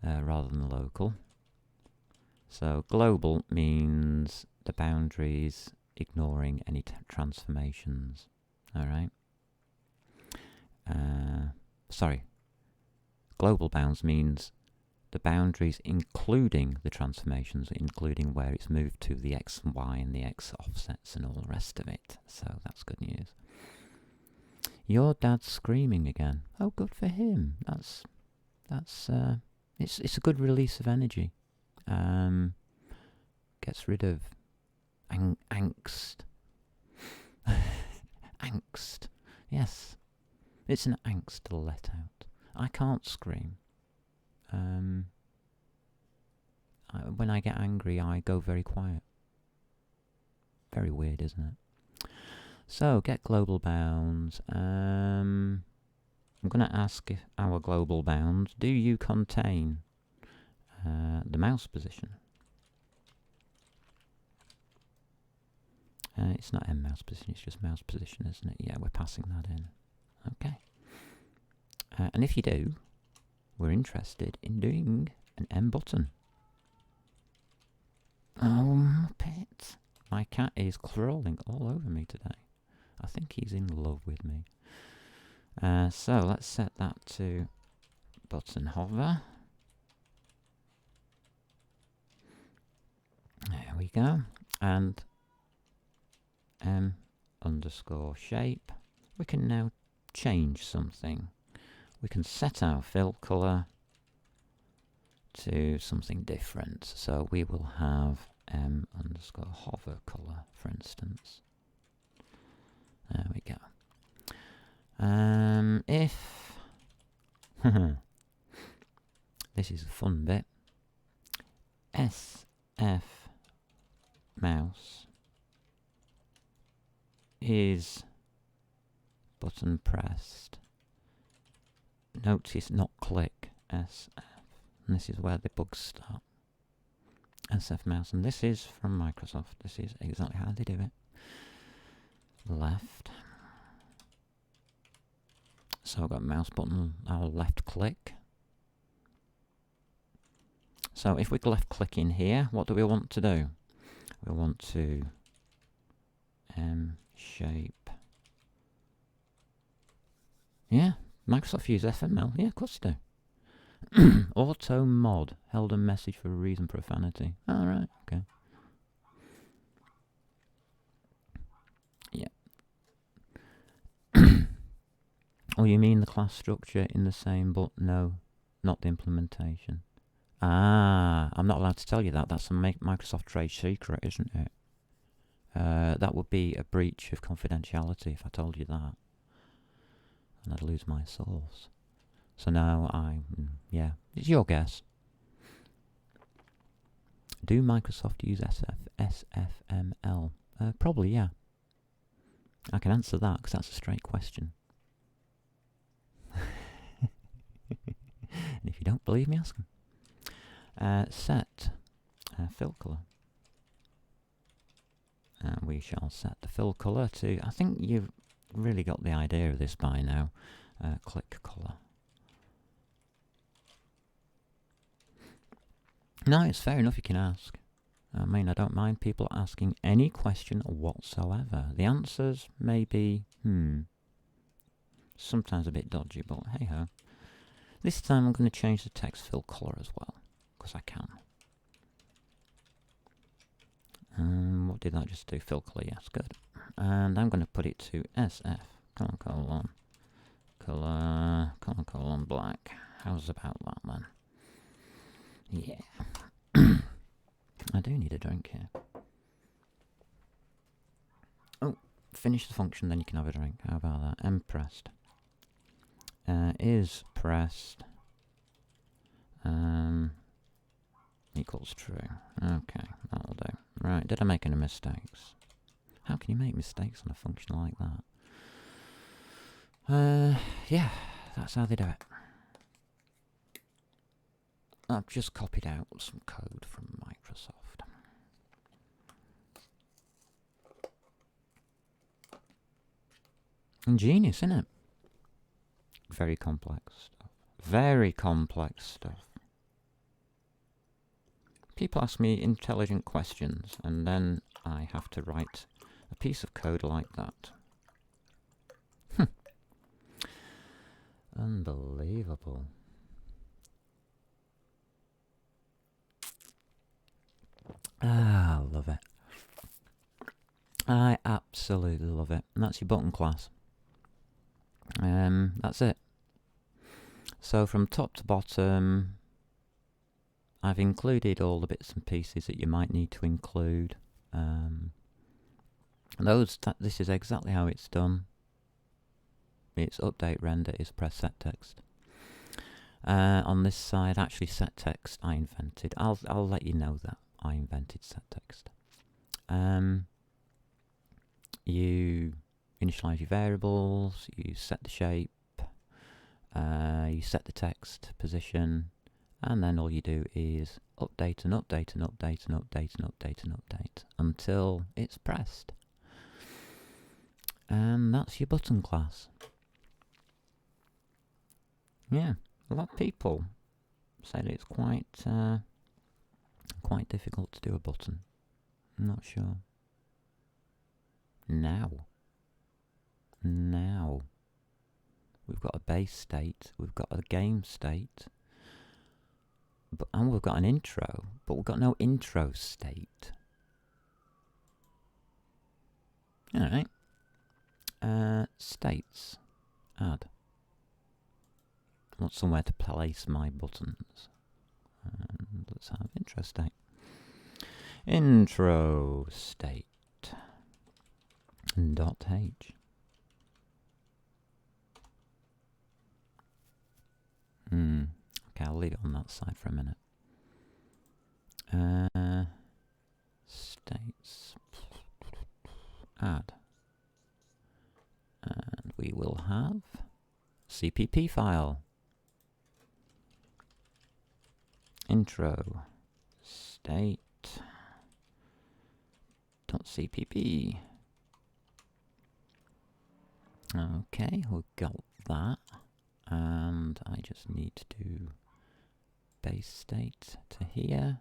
rather than local. So global means the boundaries ignoring any transformations. All right. Sorry. Global bounds means the boundaries including the transformations, including where it's moved to the x and y and the x offsets and all the rest of it. So that's good news. Your dad's screaming again. Oh, good for him. It's a good release of energy. Gets rid of angst. Angst. Yes. It's an angst to let out. I can't scream. When I get angry, I go very quiet. Very weird, isn't it? So, get global bounds. I'm going to ask our global bounds, do you contain the mouse position? It's not M mouse position, it's just mouse position, isn't it? Yeah, we're passing that in. Okay. And if you do, we're interested in doing an M button. Oh, pet. My cat is crawling all over me today. I think he's in love with me. So let's set that to button hover. There we go. And M underscore shape. We can now change something. We can set our fill color to something different. So we will have M underscore hover color, for instance. There we go. If this is a fun bit, SF mouse is button pressed. Notice not click SF. And this is where the bugs start. SF mouse, and this is from Microsoft. This is exactly how they do it. Left. So I've got mouse button, our left click. So if we left click in here, what do we want to do? We want to shape. Yeah, Microsoft use FML. Yeah, of course they do. Auto mod held a message for a reason profanity. Alright, okay. Yeah. Oh, you mean the class structure in the same, but no, not the implementation. Ah, I'm not allowed to tell you that. That's a Microsoft trade secret, isn't it? That would be a breach of confidentiality if I told you that. And I'd lose my source. So now yeah, it's your guess. Do Microsoft use SFML? Probably, yeah. I can answer that because that's a straight question. And if you don't believe me, ask them. Set fill color. We shall set the fill color to, I think you've really got the idea of this by now. click colour. No, it's fair enough you can ask. I mean, I don't mind people asking any question whatsoever. The answers may be, sometimes a bit dodgy, but hey-ho. This time I'm going to change the text fill colour as well, because I can. What did that just do? Fill colour, yes, good. And I'm going to put it to SF, colon, black. How's about that then? Yeah. I do need a drink here. Oh, finish the function, then you can have a drink. How about that? M pressed. Is pressed. Equals true. Okay, that'll do. Right, did I make any mistakes? How can you make mistakes on a function like that? Yeah, that's how they do it. I've just copied out some code from Microsoft. Ingenious, isn't it? Very complex stuff. Very complex stuff. People ask me intelligent questions, and then I have to write a piece of code like that. Unbelievable. Ah, I love it. I absolutely love it. And that's your button class. That's it. So from top to bottom, I've included all the bits and pieces that you might need to include. This is exactly how it's done. It's update render is press set text. On this side, actually set text I invented. I'll let you know that I invented set text. You initialize your variables, you set the shape, you set the text position, and then all you do is update and update and update and update and update and update until it's pressed. And that's your button class. Yeah, a lot of people say that it's quite difficult to do a button. I'm not sure. Now, we've got a base state, we've got a game state, and we've got an intro, but we've got no intro state. Alright. States. Add. I want somewhere to place my buttons. And let's have intro state. Intro state. .h. Okay, I'll leave it on that side for a minute. States. Add. And we will have CPP file. Intro state .cpp. Okay, we've got that, and I just need to do base state to here,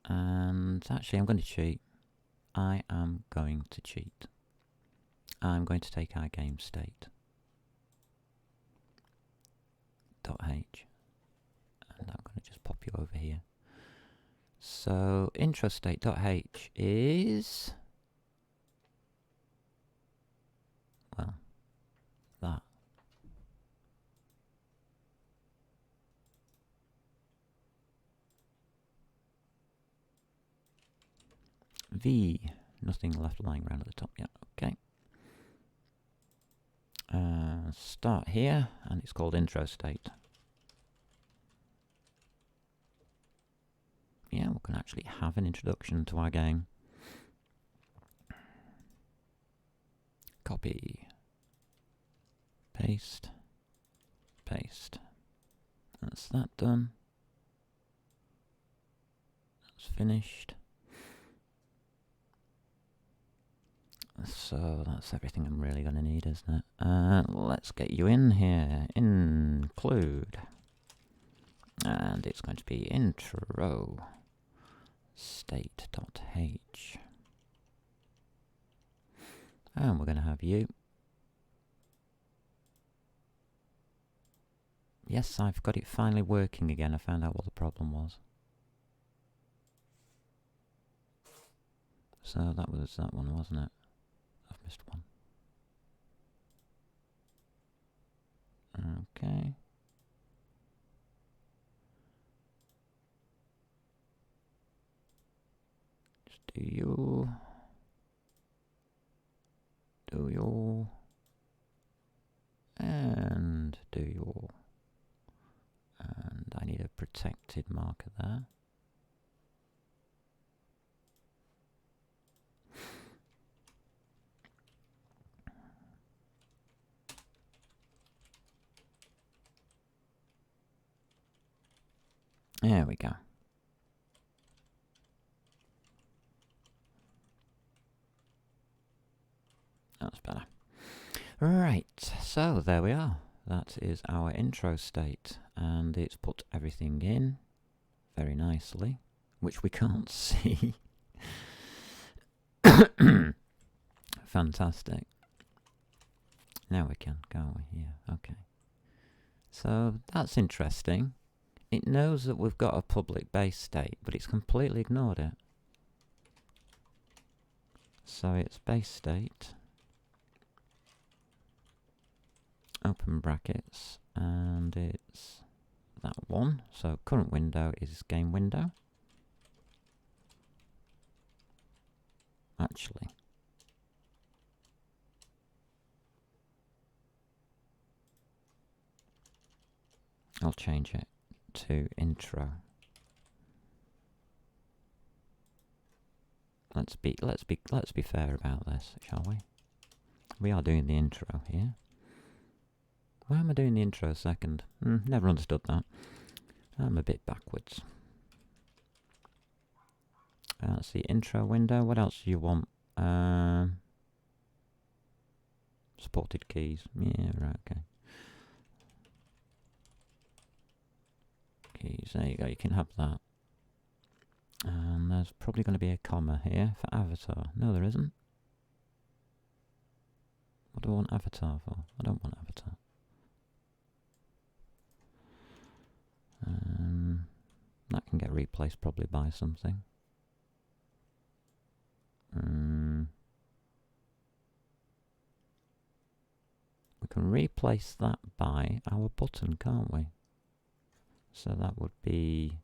and actually I'm going to cheat. I am going to cheat. I'm going to take our game state .h, and I'm going to just pop you over here. So intro state.h is, well, that. V, nothing left lying around at the top yet. Okay. Start here, and it's called intro state. Yeah, we can actually have an introduction to our game. Copy. Paste. Paste. That's that done. That's finished. So that's everything I'm really going to need, isn't it? Let's get you in here. Include. And it's going to be intro state.h. And we're going to have you. Yes, I've got it finally working again. I found out what the problem was. So that was that one, wasn't it? I've missed one. Okay. Just do you. Do you. And do you. And I need a protected marker there. There we go. That's better. Right, so there we are. That is our intro state, and it's put everything in very nicely, which we can't see. Fantastic. Now we can, can't we? Yeah, okay. So that's interesting. It knows that we've got a public base state, but it's completely ignored it. So it's base state, open brackets, and it's that one. So current window is game window. Actually, I'll change it to intro. Let's be fair about this, shall we? We are doing the intro here. Why am I doing the intro second? Never understood that. I'm a bit backwards. That's the intro window. What else do you want? Supported keys. Yeah, right, okay. Keys, there you go, you can have that. And there's probably going to be a comma here for avatar. No, there isn't. What do I want avatar for? I don't want avatar. That can get replaced probably by something. We can replace that by our button, can't we? So that would be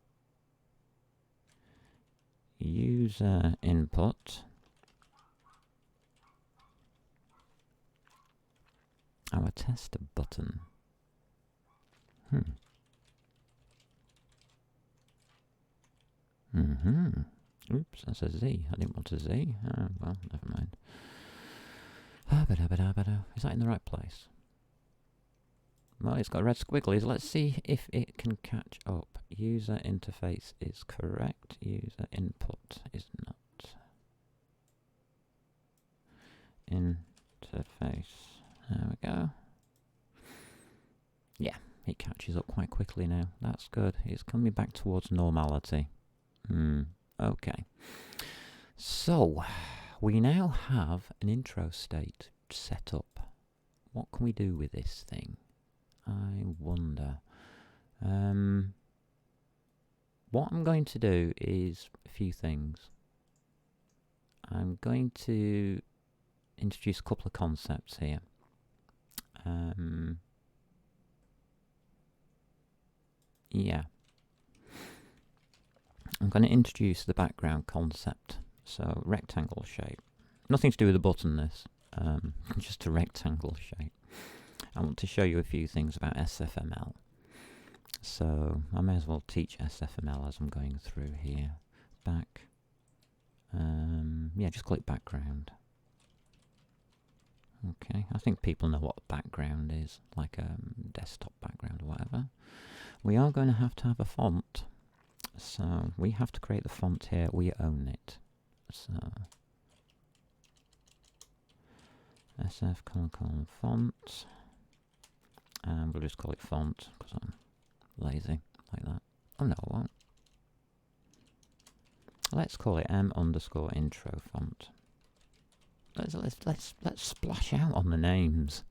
user input, our tester button. Oops, that's a Z. I didn't want a Z. Well, never mind. Is that in the right place? Well, it's got red squigglies. Let's see if it can catch up. User interface is correct. User input is not. Interface. There we go. Yeah, it catches up quite quickly now. That's good. It's coming back towards normality. Okay. So, we now have an intro state set up. What can we do with this thing? I wonder. What I'm going to do is a few things. I'm going to introduce a couple of concepts here. Yeah. I'm going to introduce the background concept. So, rectangle shape. Nothing to do with the button, this. Just a rectangle shape. I want to show you a few things about SFML. So, I may as well teach SFML as I'm going through here. Back. Yeah, just click background. Okay, I think people know what background is, like a desktop background or whatever. We are going to have a font. So, we have to create the font here. We own it. So, SF colon font, and we'll just call it font because I'm lazy like that. Oh no, I won't. Let's call it m_intro font. Let's splash out on the names.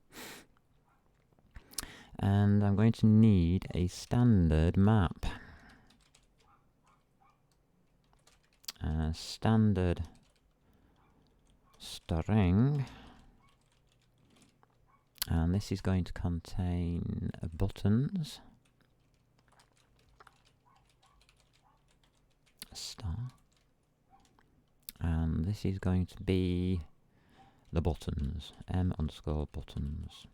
And I'm going to need a standard map. Standard string, and this is going to contain buttons, star, and this is going to be the buttons, m_buttons.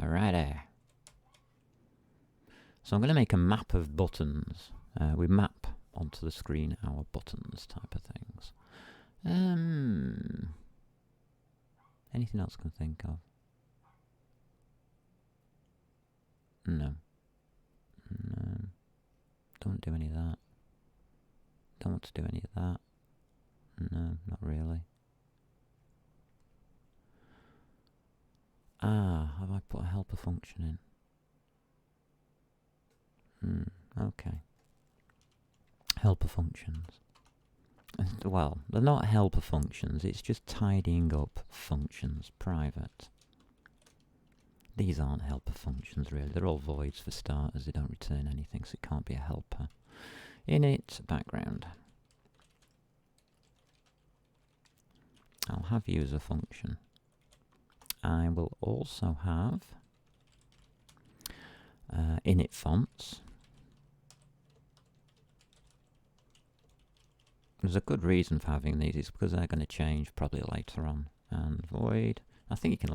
Alrighty. So I'm going to make a map of buttons. We map onto the screen our buttons type of things. Anything else I can think of? No. No. Don't do any of that. Don't want to do any of that. No, not really. Have I put a helper function in? Okay. Helper functions. Well, they're not helper functions, it's just tidying up functions, private. These aren't helper functions really, they're all voids for starters, they don't return anything, so it can't be a helper. Init background. I'll have user function. I will also have init fonts. There's a good reason for having these, it's because they're going to change probably later on. And void, I think you can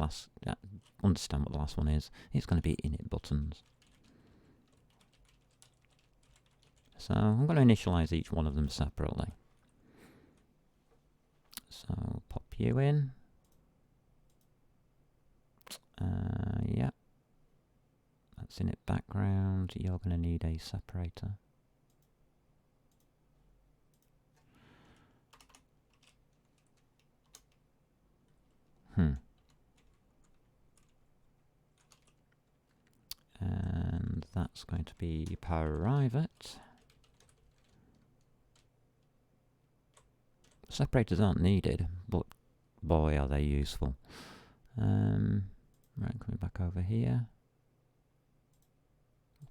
understand what the last one is. It's going to be init buttons. So I'm going to initialize each one of them separately. So pop you in. Yep. That's init background. You're going to need a separator. And that's going to be private. Separators aren't needed, but boy are they useful. Right, coming back over here.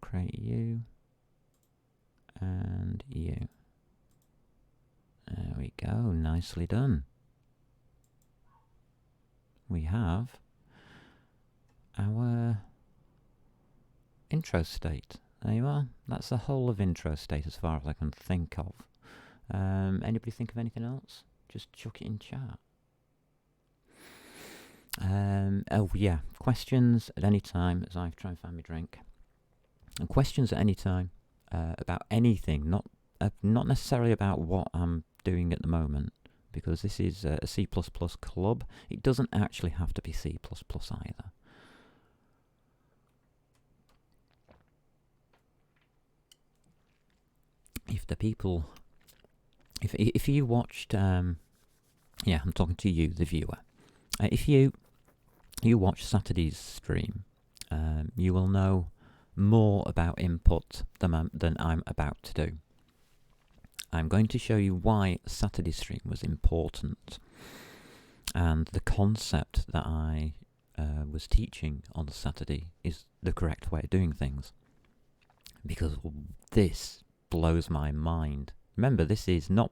Create you. And you. There we go, nicely done. We have our intro state. There you are. That's the whole of intro state as far as I can think of. Anybody think of anything else? Just chuck it in chat. Oh yeah, questions at any time as I try and find my drink. And questions at any time about anything, not necessarily about what I'm doing at the moment, because this is a C++ club. It doesn't actually have to be C++ either. If the people, if you watched, yeah, I'm talking to you, the viewer. If you watch Saturday's stream, you will know more about input than I'm about to do. I'm going to show you why Saturday's stream was important, and the concept that I was teaching on Saturday is the correct way of doing things, because this blows my mind. Remember, this is not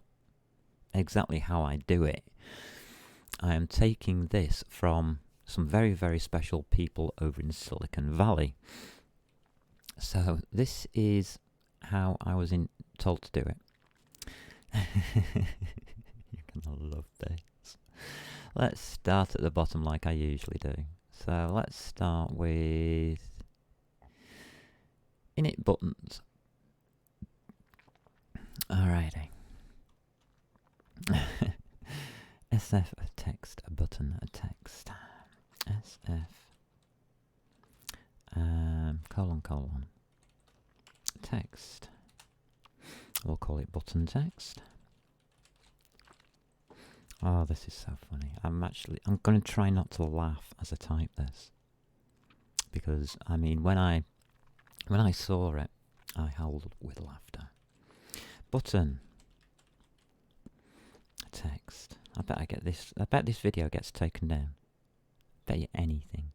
exactly how I do it. I am taking this from some very, very special people over in Silicon Valley. So this is how I was told to do it. You're gonna love this. Let's start at the bottom like I usually do. So let's start with init buttons. Alrighty. SF a text, a button, a text. SF colon text. We'll call it button text. Oh, this is so funny. I'm going to try not to laugh as I type this. Because, I mean, when I saw it, I howled with laughter. Button. Text. I bet this video gets taken down. Bet you anything.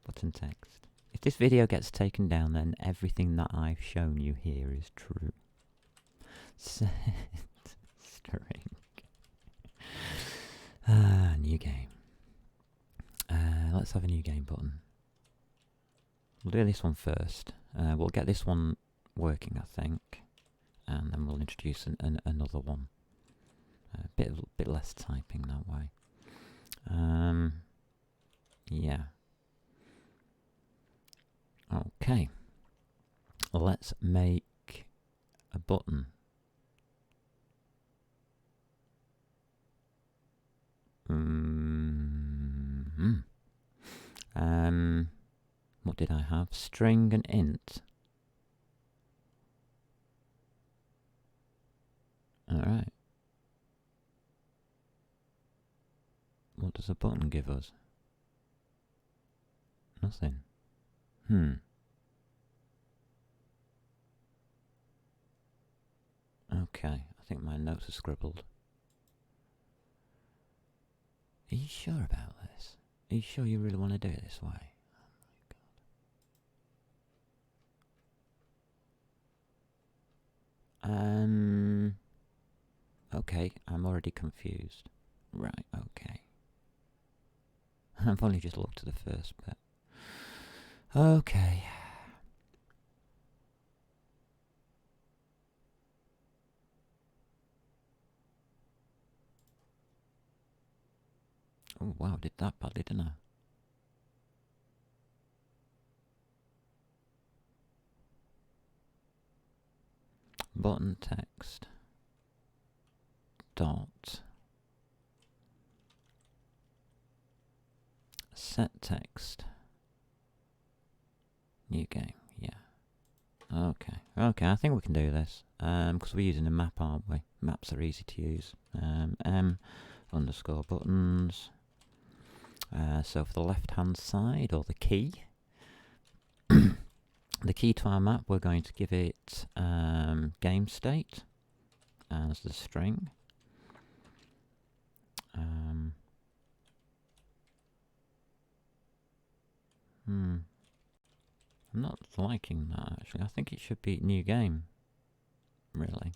Button text. If this video gets taken down, then everything that I've shown you here is true. Set string. New game. Let's have a new game button. We'll do this one first. We'll get this one working, I think, and then we'll introduce another one. A bit less typing that way. Yeah. Okay. Let's make a button. What did I have? String and int. Alright. What does a button give us? Nothing. Okay, I think my notes are scribbled. Are you sure about this? Are you sure you really want to do it this way? Oh my god. Okay, I'm already confused. Right, okay. I've only just looked at the first bit. Okay. Oh wow, did that badly, didn't I? Button text dot set text new game. Yeah. Okay. Okay, I think we can do this. Because we're using a map, aren't we? Maps are easy to use. M underscore buttons. So for the left hand side, or the key, the key to our map, we're going to give it game state as the string. I'm not liking that, actually. I think it should be new game, really.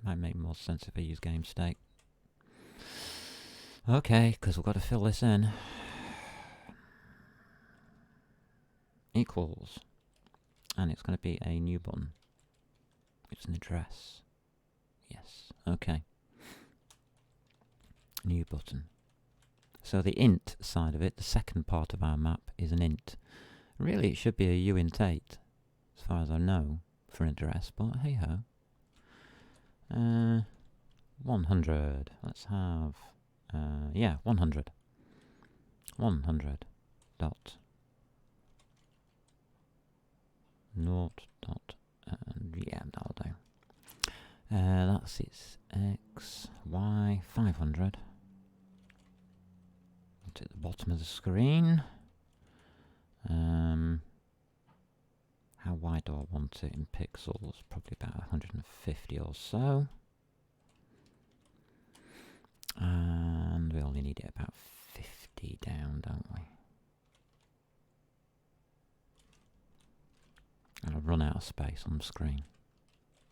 Might make more sense if I use game state. Okay, because we've got to fill this in. Equals. And it's going to be a new button. It's an address. Yes, okay. New button. So the int side of it, the second part of our map, is an int. Really, it should be a uint8, as far as I know, for an address, but hey-ho. 100. Let's have, 100. 100 dot naught dot, yeah, that'll do. That's its x, y, 500. At the bottom of the screen. How wide do I want it in pixels? Probably about 150 or so. And we only need it about 50 down, don't we? And I've run out of space on the screen.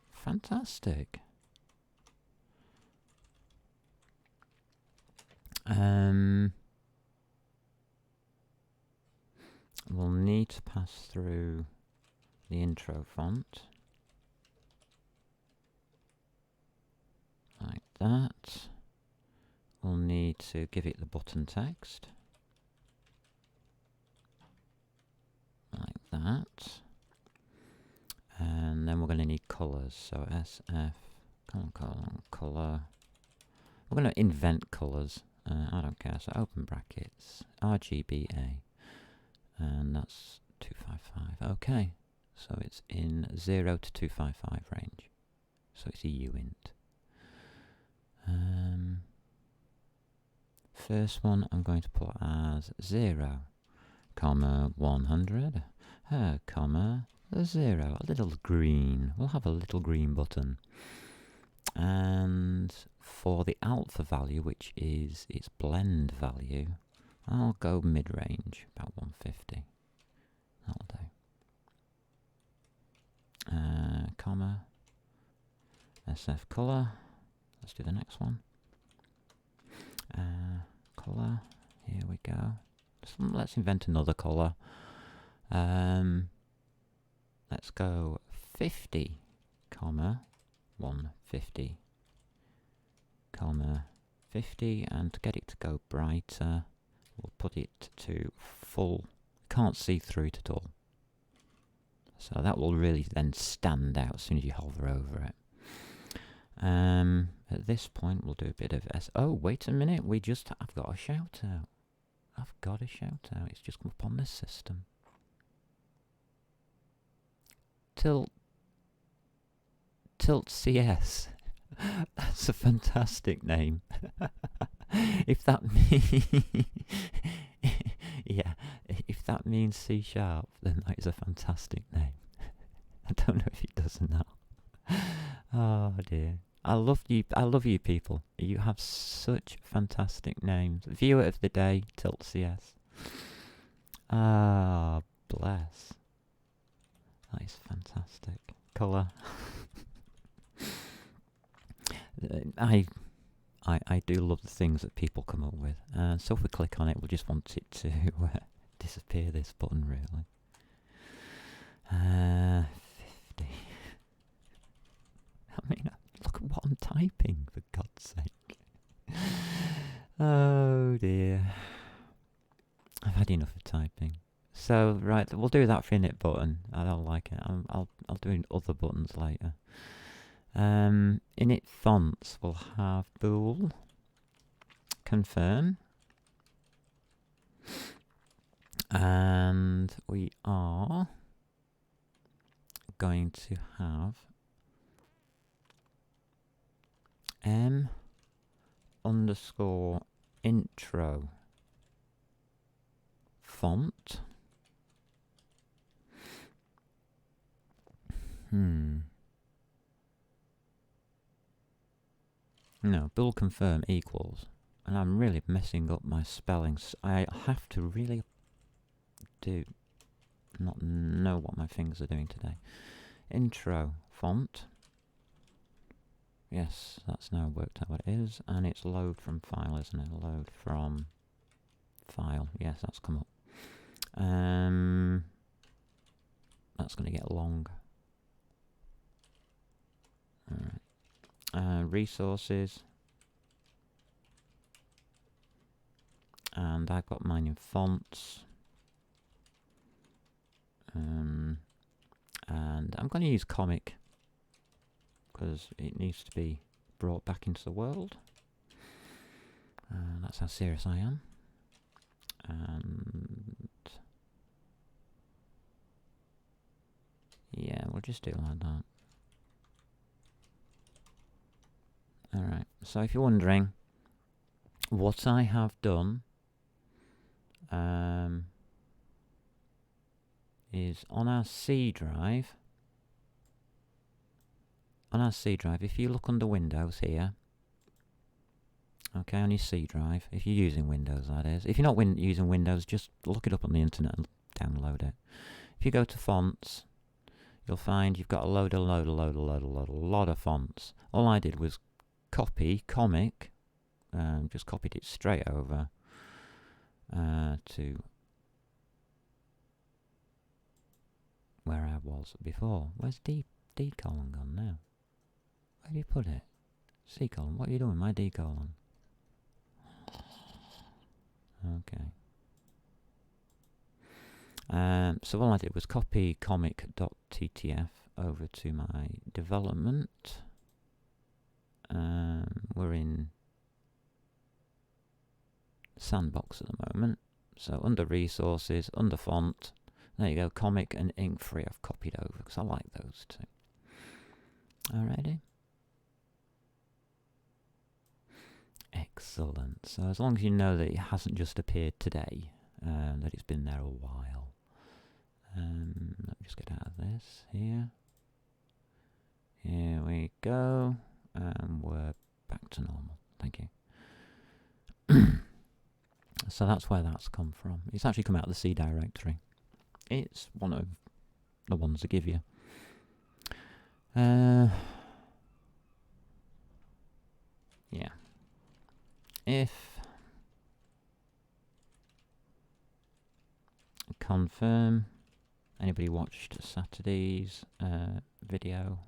Fantastic. We'll need to pass through the intro font. Like that. We'll need to give it the button text. Like that. And then we're going to need colours. So SF, colour. We're going to invent colours. I don't care. So open brackets, RGBA. And that's 255. Okay. So it's in 0 to 255 range. So it's a uint. First one I'm going to put as 0, comma 100, comma 0. A little green. We'll have a little green button. And for the alpha value, which is its blend value, I'll go mid-range, about 150. That'll do. Comma, SF colour. Let's do the next one. Colour, here we go. Let's invent another colour. Let's go 50, comma, 150, comma, 50, and to get it to go brighter, we'll put it to full. Can't see through it at all. So that will really then stand out as soon as you hover over it. At this point, we'll do a bit of Oh, wait a minute. I've got a shout out. I've got a shout out. It's just come up on this system. Tilt CS. That's a fantastic name. If that yeah, if that means C#, then that is a fantastic name. I don't know if it does or not. Oh dear. I love you people. You have such fantastic names. Viewer of the day, Tilt CS. Ah, bless. That is fantastic. Colour. I do love the things that people come up with. So if we click on it, we'll just want it to disappear, this button, really. 50. I mean, look at what I'm typing, for God's sake. Oh dear. I've had enough of typing. So, right, we'll do that for init button. I don't like it. I'll do other buttons later. Init fonts will have bool, confirm, and we are going to have m_intro font. No, bool confirm equals, and I'm really messing up my spellings. I have to really not know what my fingers are doing today. Intro font. Yes, that's now worked out what it is, and it's load from file, isn't it? Load from file. Yes, that's come up. That's going to get long. Alright. Resources. And I've got mine in fonts. And I'm going to use comic because it needs to be brought back into the world. That's how serious I am. And yeah, we'll just do it like that. Alright, so if you're wondering, what I have done is on our C drive, if you look under Windows here, okay, on your C drive, if you're using Windows, that is. If you're not using Windows, just look it up on the internet and download it. If you go to fonts, you'll find you've got a lot of fonts. All I did was copy comic, just copied it straight over to where I was before. Where's D colon gone now? Where have you put it? C colon, what are you doing, my D colon? Okay. So all I did was copy comic.ttf over to my development. We're in sandbox at the moment. So under resources, under font, there you go, comic and ink free I've copied over because I like those two. Alrighty. Excellent. So as long as you know that it hasn't just appeared today, that it's been there a while. Let me just get out of this here. Here we go. And we're back to normal. Thank you. So that's where that's come from. It's actually come out of the C directory. It's one of the ones I give you. Yeah. If confirm, anybody watched Saturday's video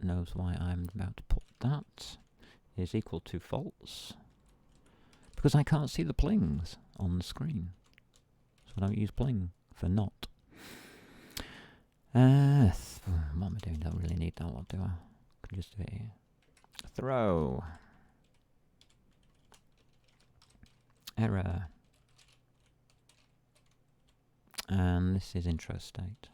knows why I'm about to put that, is equal to false. Because I can't see the plings on the screen. So I don't use pling for not. What am I doing? Don't really need that one, do I? Can just do it here. Throw. Error. And this is intro state.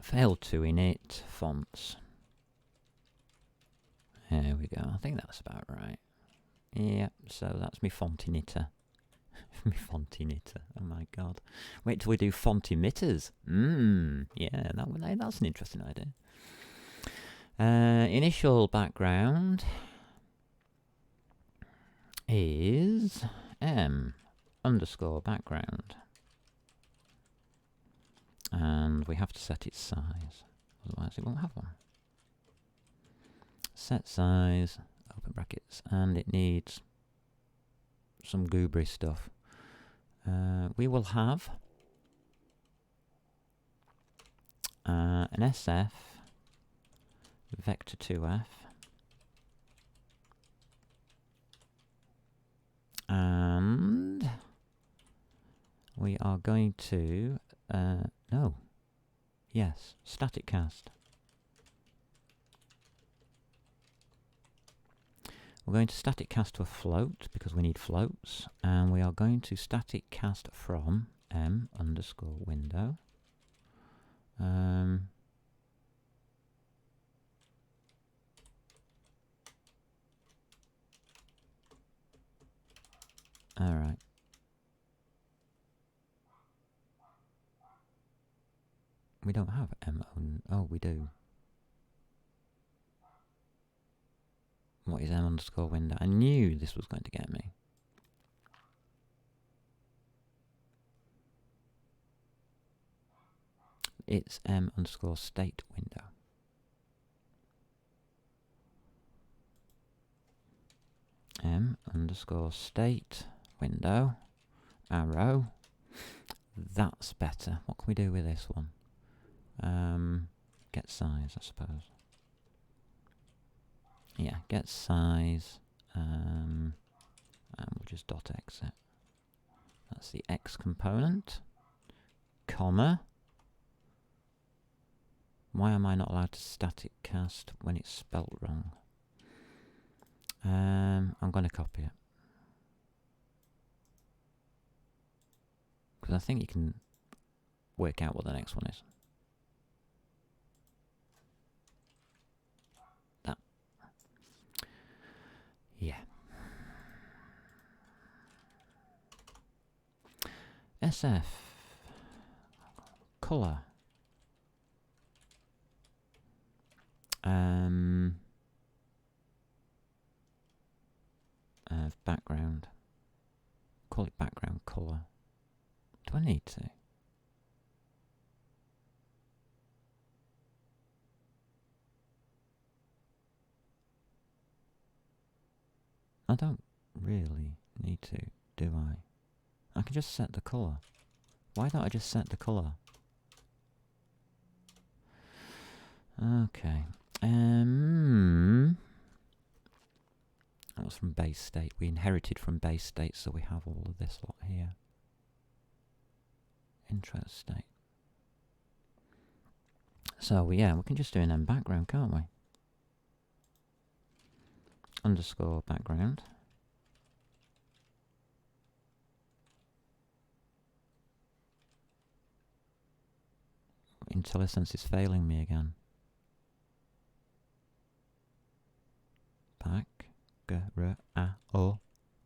Failed to init fonts. There we go. I think that's about right. Yeah, so that's me font emitter. Me font emitter. Oh my god. Wait till we do font emitters. Yeah, that's an interesting idea. Initial background is m_background. And we have to set its size, otherwise it won't have one. Set size, open brackets, and it needs some goobry stuff. We will have an SF vector2f and we are going to static cast. We're going to static cast to a float because we need floats, and we are going to static cast from m_window. All right. We don't have m. Oh, we do. What is m_window? I knew this was going to get me. It's m_state window. m_state window arrow. That's better. What can we do with this one? Get size, I suppose. Yeah, get size, and we'll just dot exit. That's the X component, comma. Why am I not allowed to static cast when it's spelt wrong? I'm going to copy it. Because I think you can work out what the next one is. That. Yeah. SF. Color. Background. Call it background color. Do I need to? I don't really need to, do I? I can just set the colour. Why don't I just set the colour? Okay. That was from base state. We inherited from base state, so we have all of this lot here. Intro state. So yeah, we can just do an M background, can't we? Underscore background. IntelliSense is failing me again. Back,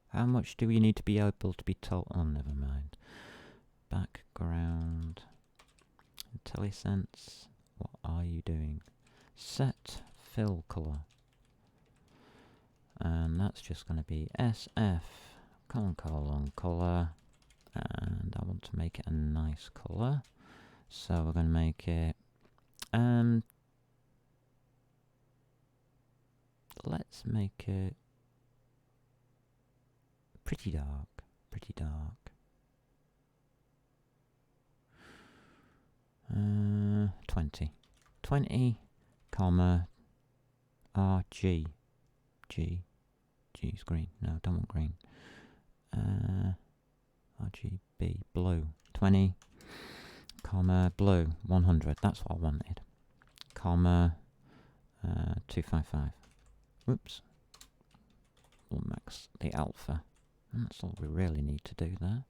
How much do we need to be able to be told? Oh, never mind. Background. IntelliSense, what are you doing? Set fill color. And that's just going to be SF, colon, color. And I want to make it a nice color. So we're going to make it, let's make it pretty dark. 20, comma, RG. G's green. No, don't want green. RGB, blue. 20, comma, blue, 100. That's what I wanted. Comma, 255. Whoops. We'll max the alpha. And that's all we really need to do there.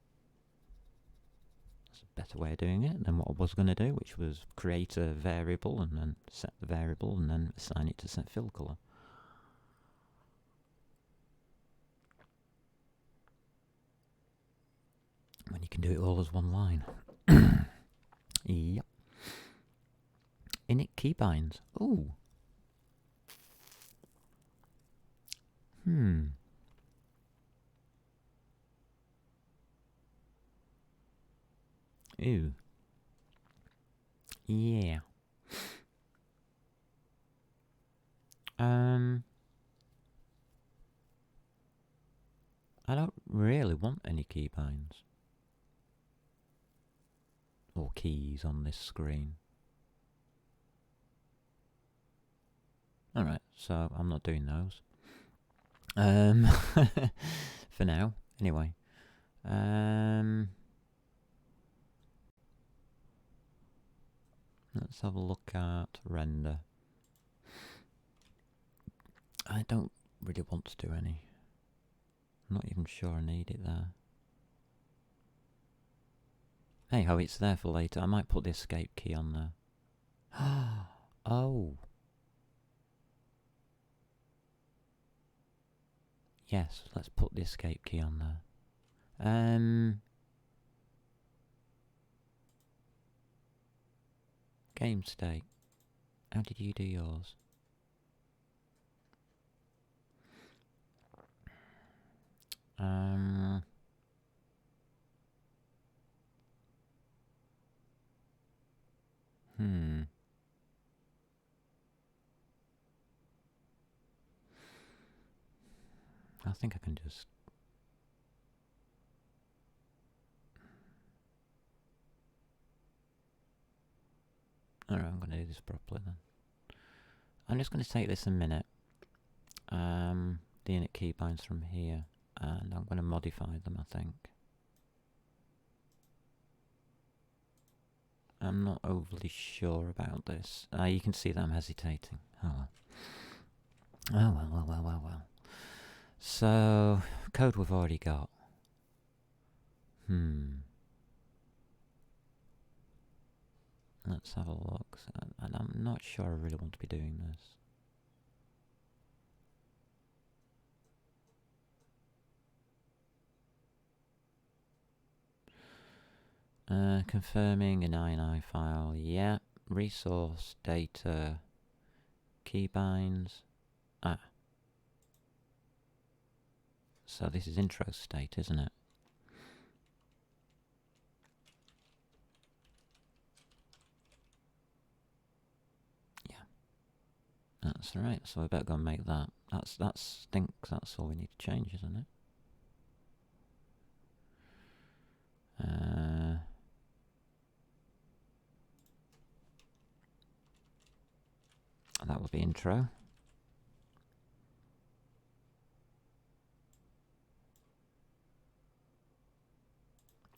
That's a better way of doing it than what I was going to do, which was create a variable and then set the variable and then assign it to set fill color. When you can do it all as one line. Yep. Init keybinds. Ooh. Ooh. Yeah. I don't really want any keybinds. Or keys on this screen. Alright, so I'm not doing those. For now, anyway. Let's have a look at render. I don't really want to do any. I'm not even sure I need it there. Hey ho, it's there for later. I might put the escape key on there. Oh. Yes, let's put the escape key on there. Game state. How did you do yours? I think I can just... Alright, I'm going to do this properly then. I'm just going to take this a minute. The init keybinds from here. And I'm going to modify them, I think. I'm not overly sure about this. You can see that I'm hesitating. Oh well. So, code we've already got. Let's have a look. And I'm not sure I really want to be doing this. Confirming an INI file, yeah. Resource, data, keybinds. So this is intro state, isn't it? Yeah. That's right, so we better go and make that. That stinks, that's all we need to change, isn't it? That will be intro.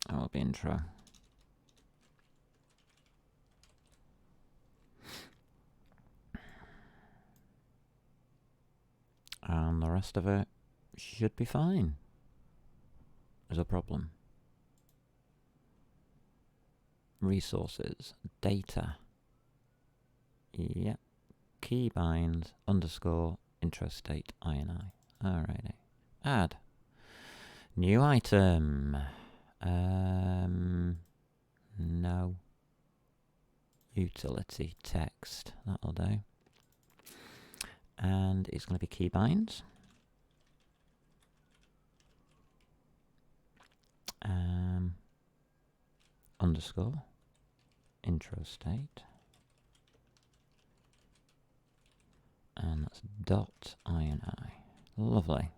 That will be intro. And the rest of it should be fine. There's a problem. Resources, data. Yep. Keybinds underscore intro state ini. Alrighty. Add. New item. No. Utility text. That'll do. And it's going to be keybinds. Underscore intro state. And that's dot ini. Lovely.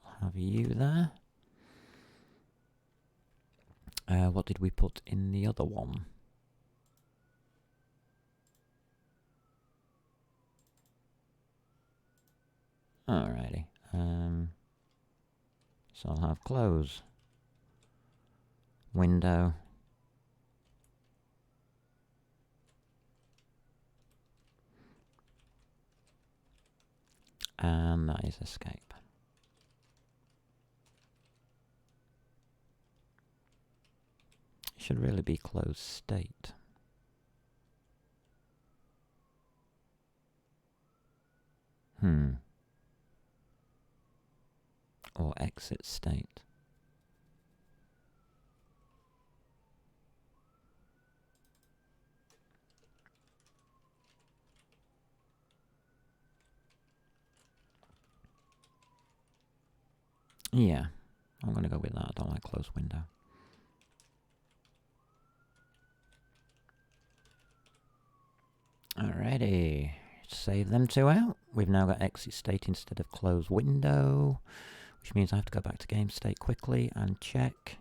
I'll have you there. What did we put in the other one? Alrighty. So I'll have close window and that is escape. Should really be closed state. Or exit state. Yeah, I'm going to go with that. I don't like close window. Alrighty, save them two out. We've now got exit state instead of close window, which means I have to go back to game state quickly and check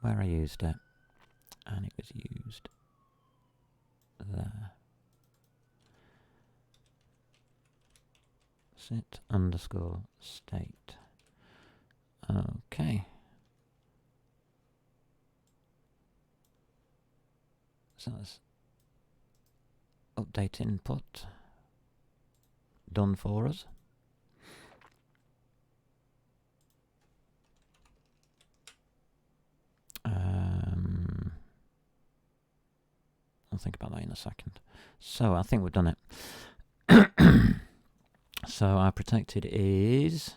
where I used it. And it was used there. Sit underscore state. Okay. So that's update input done for us. I'll think about that in a second. So I think we've done it. So our protected is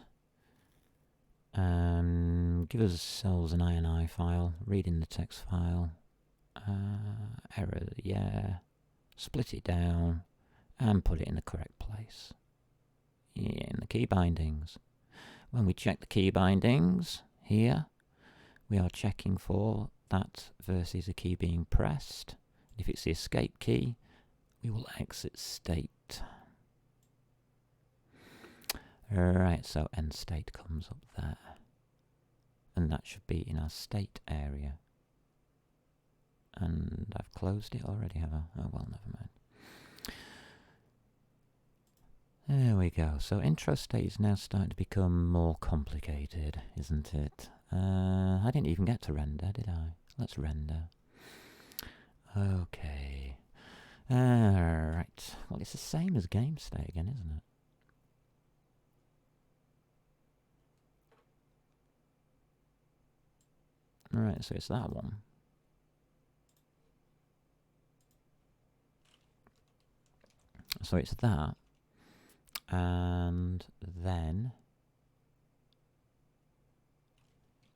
give ourselves an ini file, read in the text file, error, yeah, split it down and put it in the correct place. Yeah, in the key bindings. When we check the key bindings here, we are checking for that versus a key being pressed. If it's the escape key, we will exit state. Right, so end state comes up there. And that should be in our state area. And I've closed it already, have I? Oh, well, never mind. There we go. So intro state is now starting to become more complicated, isn't it? I didn't even get to render, did I? Let's render. Okay. Right. Well, it's the same as game state again, isn't it? Right, so it's that one. So it's that. And then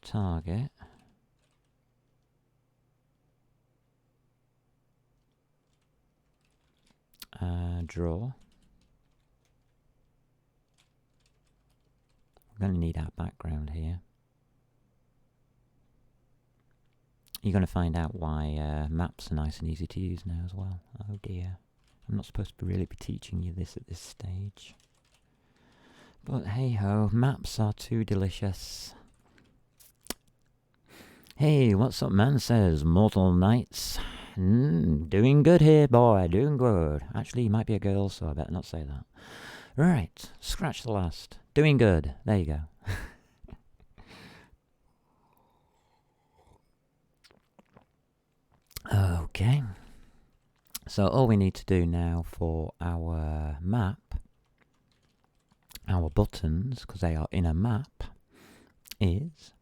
target. Draw. We're going to need our background here. You're going to find out why maps are nice and easy to use now as well. Oh dear. I'm not supposed to really be teaching you this at this stage. But hey ho, maps are too delicious. Hey, what's up man, says Mortal Knights. Doing good here, boy, doing good. Actually, you might be a girl, so I better not say that. Right, scratch the last. Doing good. There you go. Okay. So all we need to do now for our map, our buttons, because they are in a map, is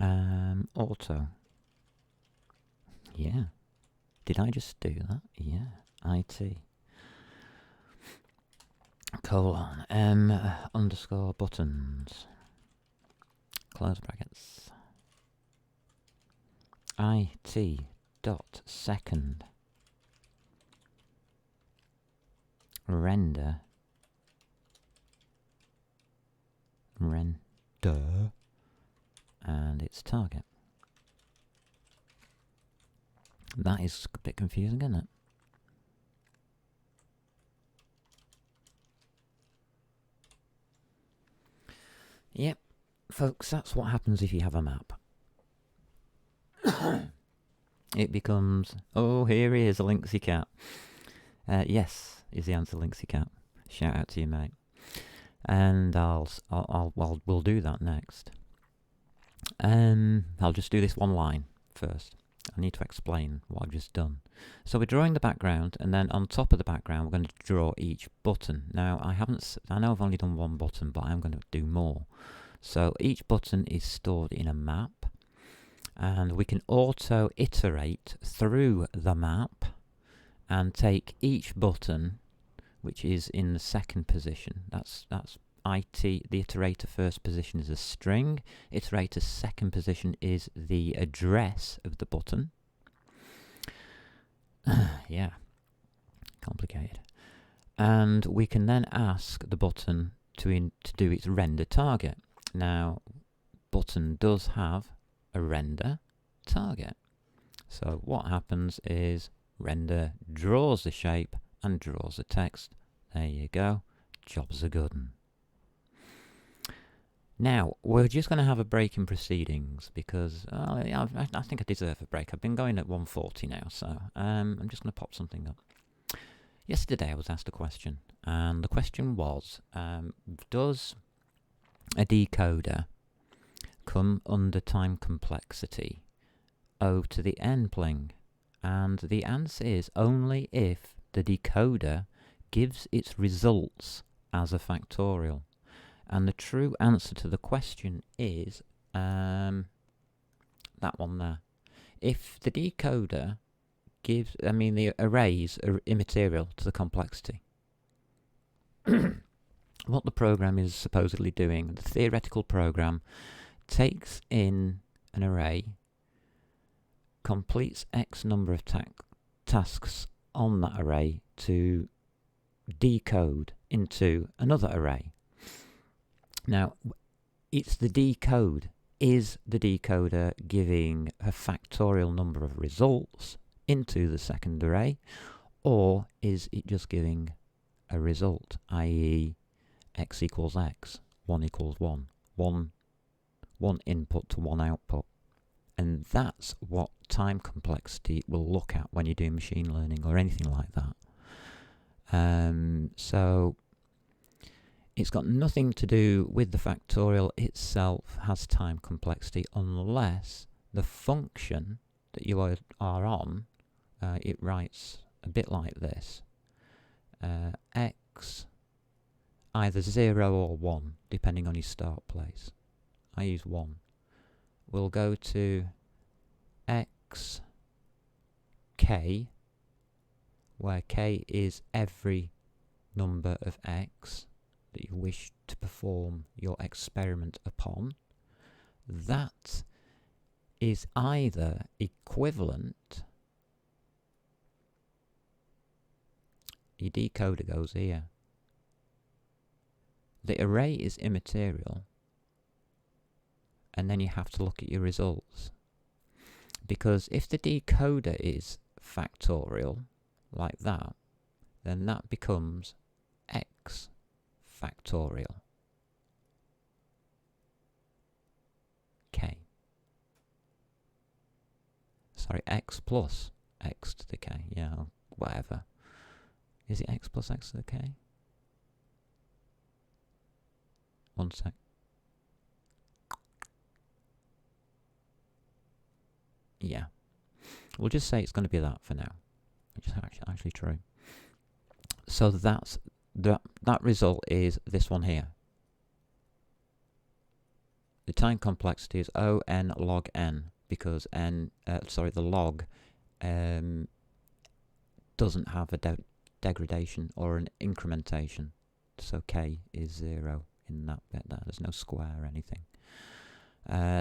auto. Yeah, Did I just do that? Yeah. IT. Colon. Underscore buttons. Close brackets. IT dot second. Render. And its target. That is a bit confusing, isn't it? Yep, folks, that's what happens if you have a map. It becomes, oh, here he is, a Lynxy cat. Yes, is the answer, Lynxy cat. Shout out to you, mate. And we'll do that next. I'll just do this one line first. I need to explain what I've just done. So we're drawing the background, and then on top of the background, we're going to draw each button. Now, I know I've only done one button, but I'm going to do more. So each button is stored in a map, and we can auto-iterate through the map and take each button, which is in the second position. That's IT. The iterator first position is a string. Iterator second position is the address of the button. Yeah, complicated. And we can then ask the button to do its render target. Now, button does have a render target. So what happens is render draws the shape and draws the text. There you go. Job's a good one. Now, we're just going to have a break in proceedings because I think I deserve a break. I've been going at 1:40 now, so I'm just going to pop something up. Yesterday I was asked a question, and the question was, does a decoder come under time complexity O to the n pling? And the answer is only if the decoder gives its results as a factorial. And the true answer to the question is that one there. If the decoder gives, the arrays are immaterial to the complexity. What the program is supposedly doing, the theoretical program takes in an array, completes X number of tasks on that array to decode into another array. Now, it's the decode. Is the decoder giving a factorial number of results into the second array, or is it just giving a result, i.e. x equals x, 1 equals 1, one input to one output? And that's what time complexity will look at when you're doing machine learning or anything like that. So it's got nothing to do with the factorial itself has time complexity unless the function that you are on, it writes a bit like this. X, either 0 or 1, depending on your start place. I use 1. We'll go to x k, where k is every number of x that you wish to perform your experiment upon. That is either equivalent, your decoder goes here. The array is immaterial, and then you have to look at your results. Because if the decoder is factorial, like that, then that becomes x factorial. K. Sorry, x plus x to the k, yeah, whatever. Is it x plus x to the k? One sec. Yeah. We'll just say it's going to be that for now, which is actually true. So that result is this one here. The time complexity is O n log n, because the log doesn't have a degradation or an incrementation. So k is 0 in that bit there. There's no square or anything.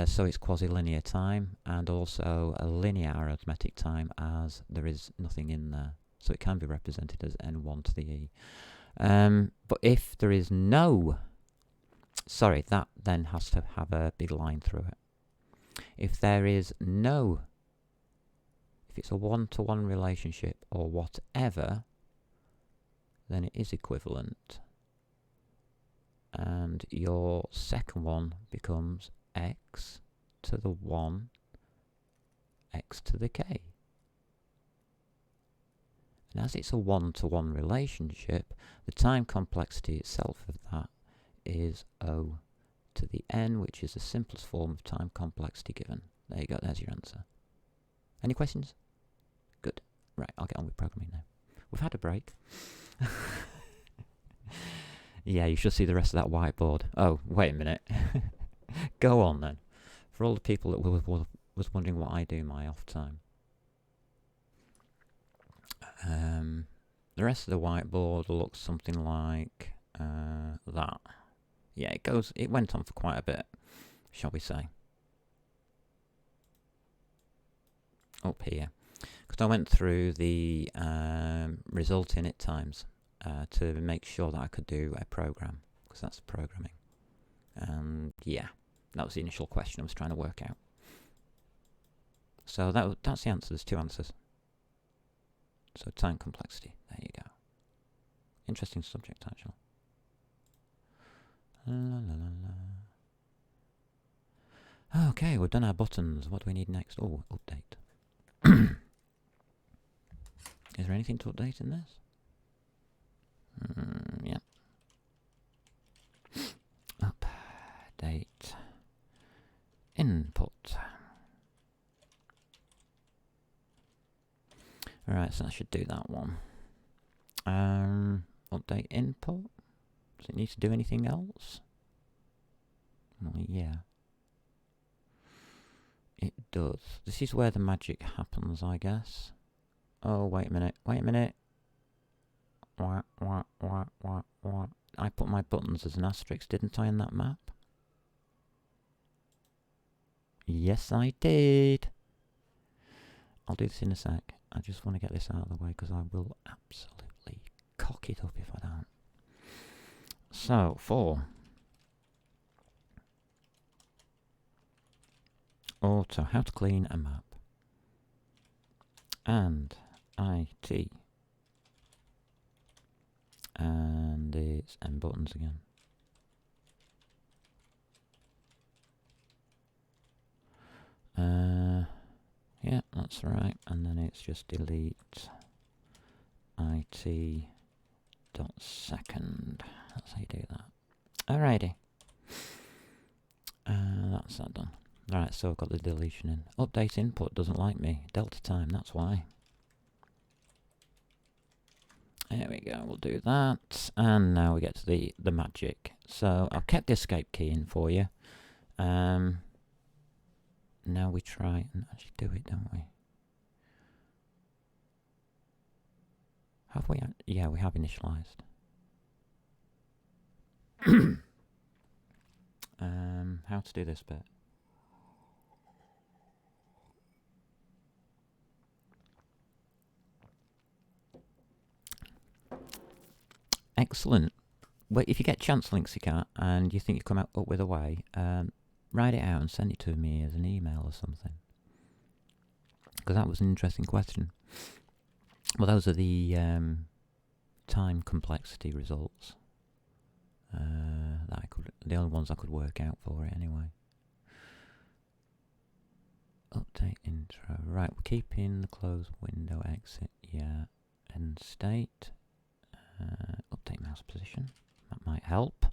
So it's quasi-linear time, and also a linear arithmetic time, as there is nothing in there. So it can be represented as n1 to the e. But if there is no... Sorry, that then has to have a big line through it. If there is no... If it's a one-to-one relationship or whatever, then it is equivalent. And your second one becomes x to the 1, x to the k. And as it's a one-to-one relationship, the time complexity itself of that is O to the n, which is the simplest form of time complexity given. There you go, there's your answer. Any questions? Good. Right, I'll get on with programming now. We've had a break. Yeah, you should see the rest of that whiteboard. Oh, wait a minute. Go on then. For all the people that was wondering what I do in my off time. The rest of the whiteboard looks something like that. Yeah, it went on for quite a bit, shall we say. Up here. Because I went through the result init times to make sure that I could do a program, because that's programming. And yeah, that was the initial question I was trying to work out. So that's the answer. There's two answers. So time complexity. There you go. Interesting subject, actually. La, la, la, la. Okay, we've done our buttons. What do we need next? Oh, update. Is there anything to update in this? Yeah. Update. Input. Alright, so I should do that one. Update input. Does it need to do anything else? Well, yeah. It does. This is where the magic happens, I guess. Oh, wait a minute. Wait a minute. What? I put my buttons as an asterisk, didn't I, in that map? Yes, I did. I'll do this in a sec. I just want to get this out of the way because I will absolutely cock it up if I don't. So, for auto, how to clean a map, and IT, and it's M buttons again. Yeah, that's right, and then it's just delete IT dot second. That's how you do that. Alrighty. That's that done. Alright, so I've got the deletion in. Update input doesn't like me. Delta time, that's why. There we go, we'll do that. And now we get to the magic. So I've kept the escape key in for you. Now we try and actually do it, don't we? Have we? Yeah, we have initialized. How to do this bit? Excellent. Well, if you get a chance, Linksycat, and you think you've come up with a way, write it out and send it to me as an email or something. Because that was an interesting question. Well, those are the time complexity results. That the only ones I could work out for it anyway. Update intro. Right, we're keeping the close window exit. Yeah. End state. Update mouse position. That might help.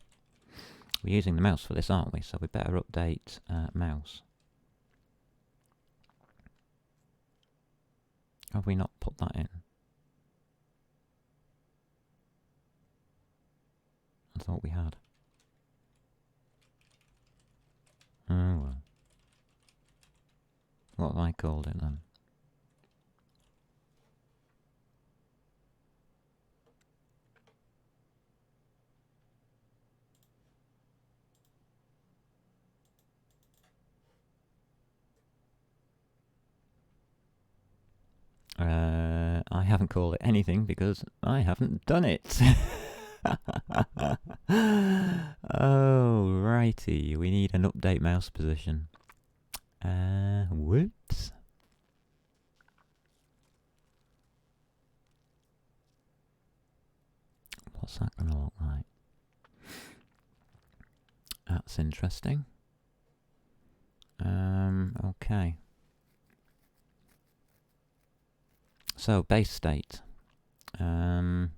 We're using the mouse for this, aren't we? So we better update mouse. Have we not put that in? I thought we had. Oh well. What have I called it then? haven't called it anything because I haven't done it. Oh, righty. We need an update mouse position. Whoops. What's that going to look like? That's interesting. Okay. So, base state. I'll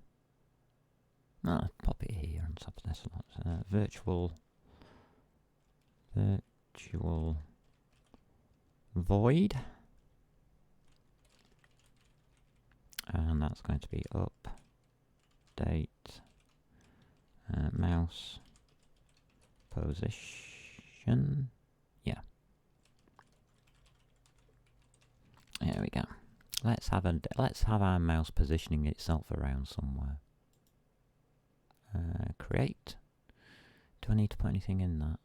pop it here on top of this one. Virtual void. And that's going to be update mouse position. Yeah. There we go. Let's have our mouse positioning itself around somewhere. Create. Do I need to put anything in that?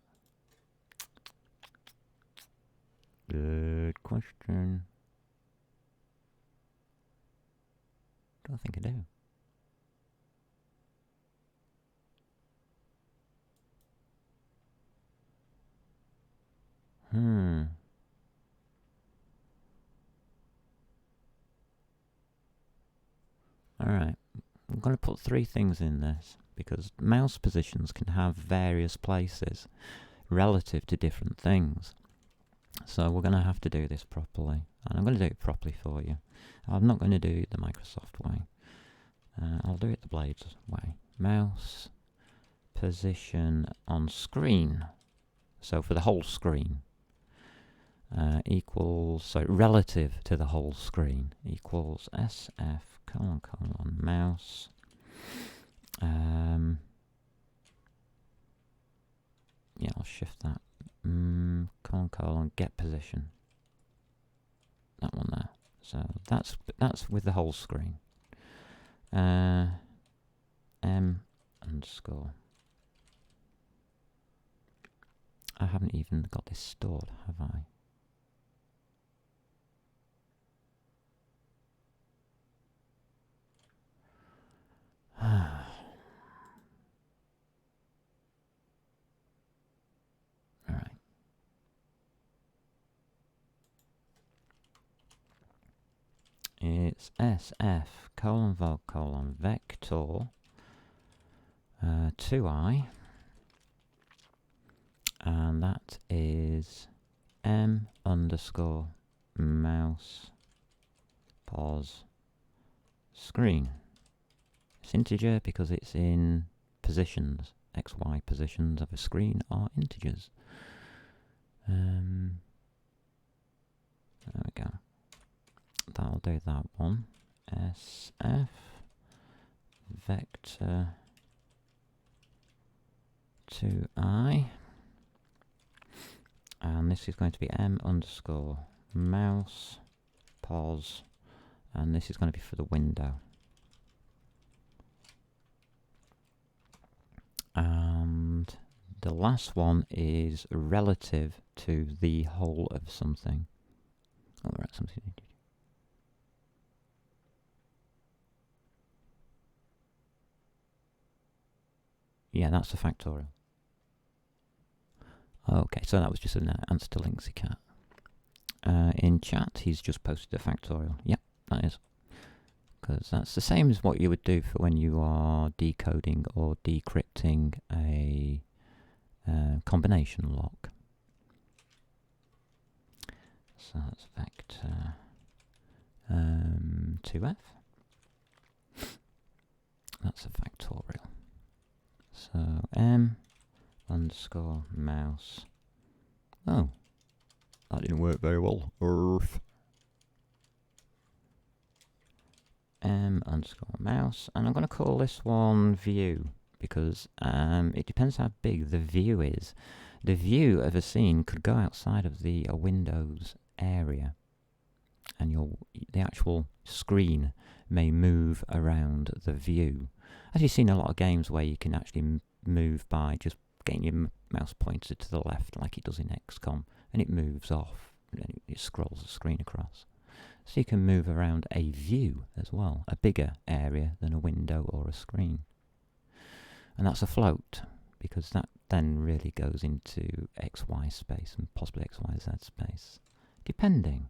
Good question. Don't think I do. Alright, I'm going to put 3 things in this, because mouse positions can have various places relative to different things. So we're going to have to do this properly, and I'm going to do it properly for you. I'm not going to do it the Microsoft way. I'll do it the Blades way. Mouse position on screen. So for the whole screen. Equals, so relative to the whole screen, equals SF : mouse. Yeah, I'll shift that. : get position. That one there. So that's with the whole screen. M underscore. I haven't even got this stored, have I? Alright. It's SF : vector 2i, and that is M underscore mouse pos screen. It's integer because it's in positions. XY positions of a screen are integers. There we go. That'll do that one. SF vector 2i, and this is going to be M underscore mouse pos, and this is going to be for the window. And the last one is relative to the whole of something. Oh, right, something. Yeah, that's the factorial. Okay, so that was just an answer to Linksy Cat. In chat, he's just posted a factorial. Yep, that is. Because that's the same as what you would do for when you are decoding or decrypting a combination lock. So that's vector 2f. That's a factorial. So M underscore mouse. Oh, that didn't work very well. M underscore mouse, and I'm going to call this one view because it depends how big the view is. The view of a scene could go outside of the Windows area, and the actual screen may move around the view. As you've seen a lot of games where you can actually move by just getting your mouse pointer to the left, like it does in XCOM, and it moves off, and it scrolls the screen across. So you can move around a view as well, a bigger area than a window or a screen. And that's a float, because that then really goes into XY space and possibly XYZ space, depending.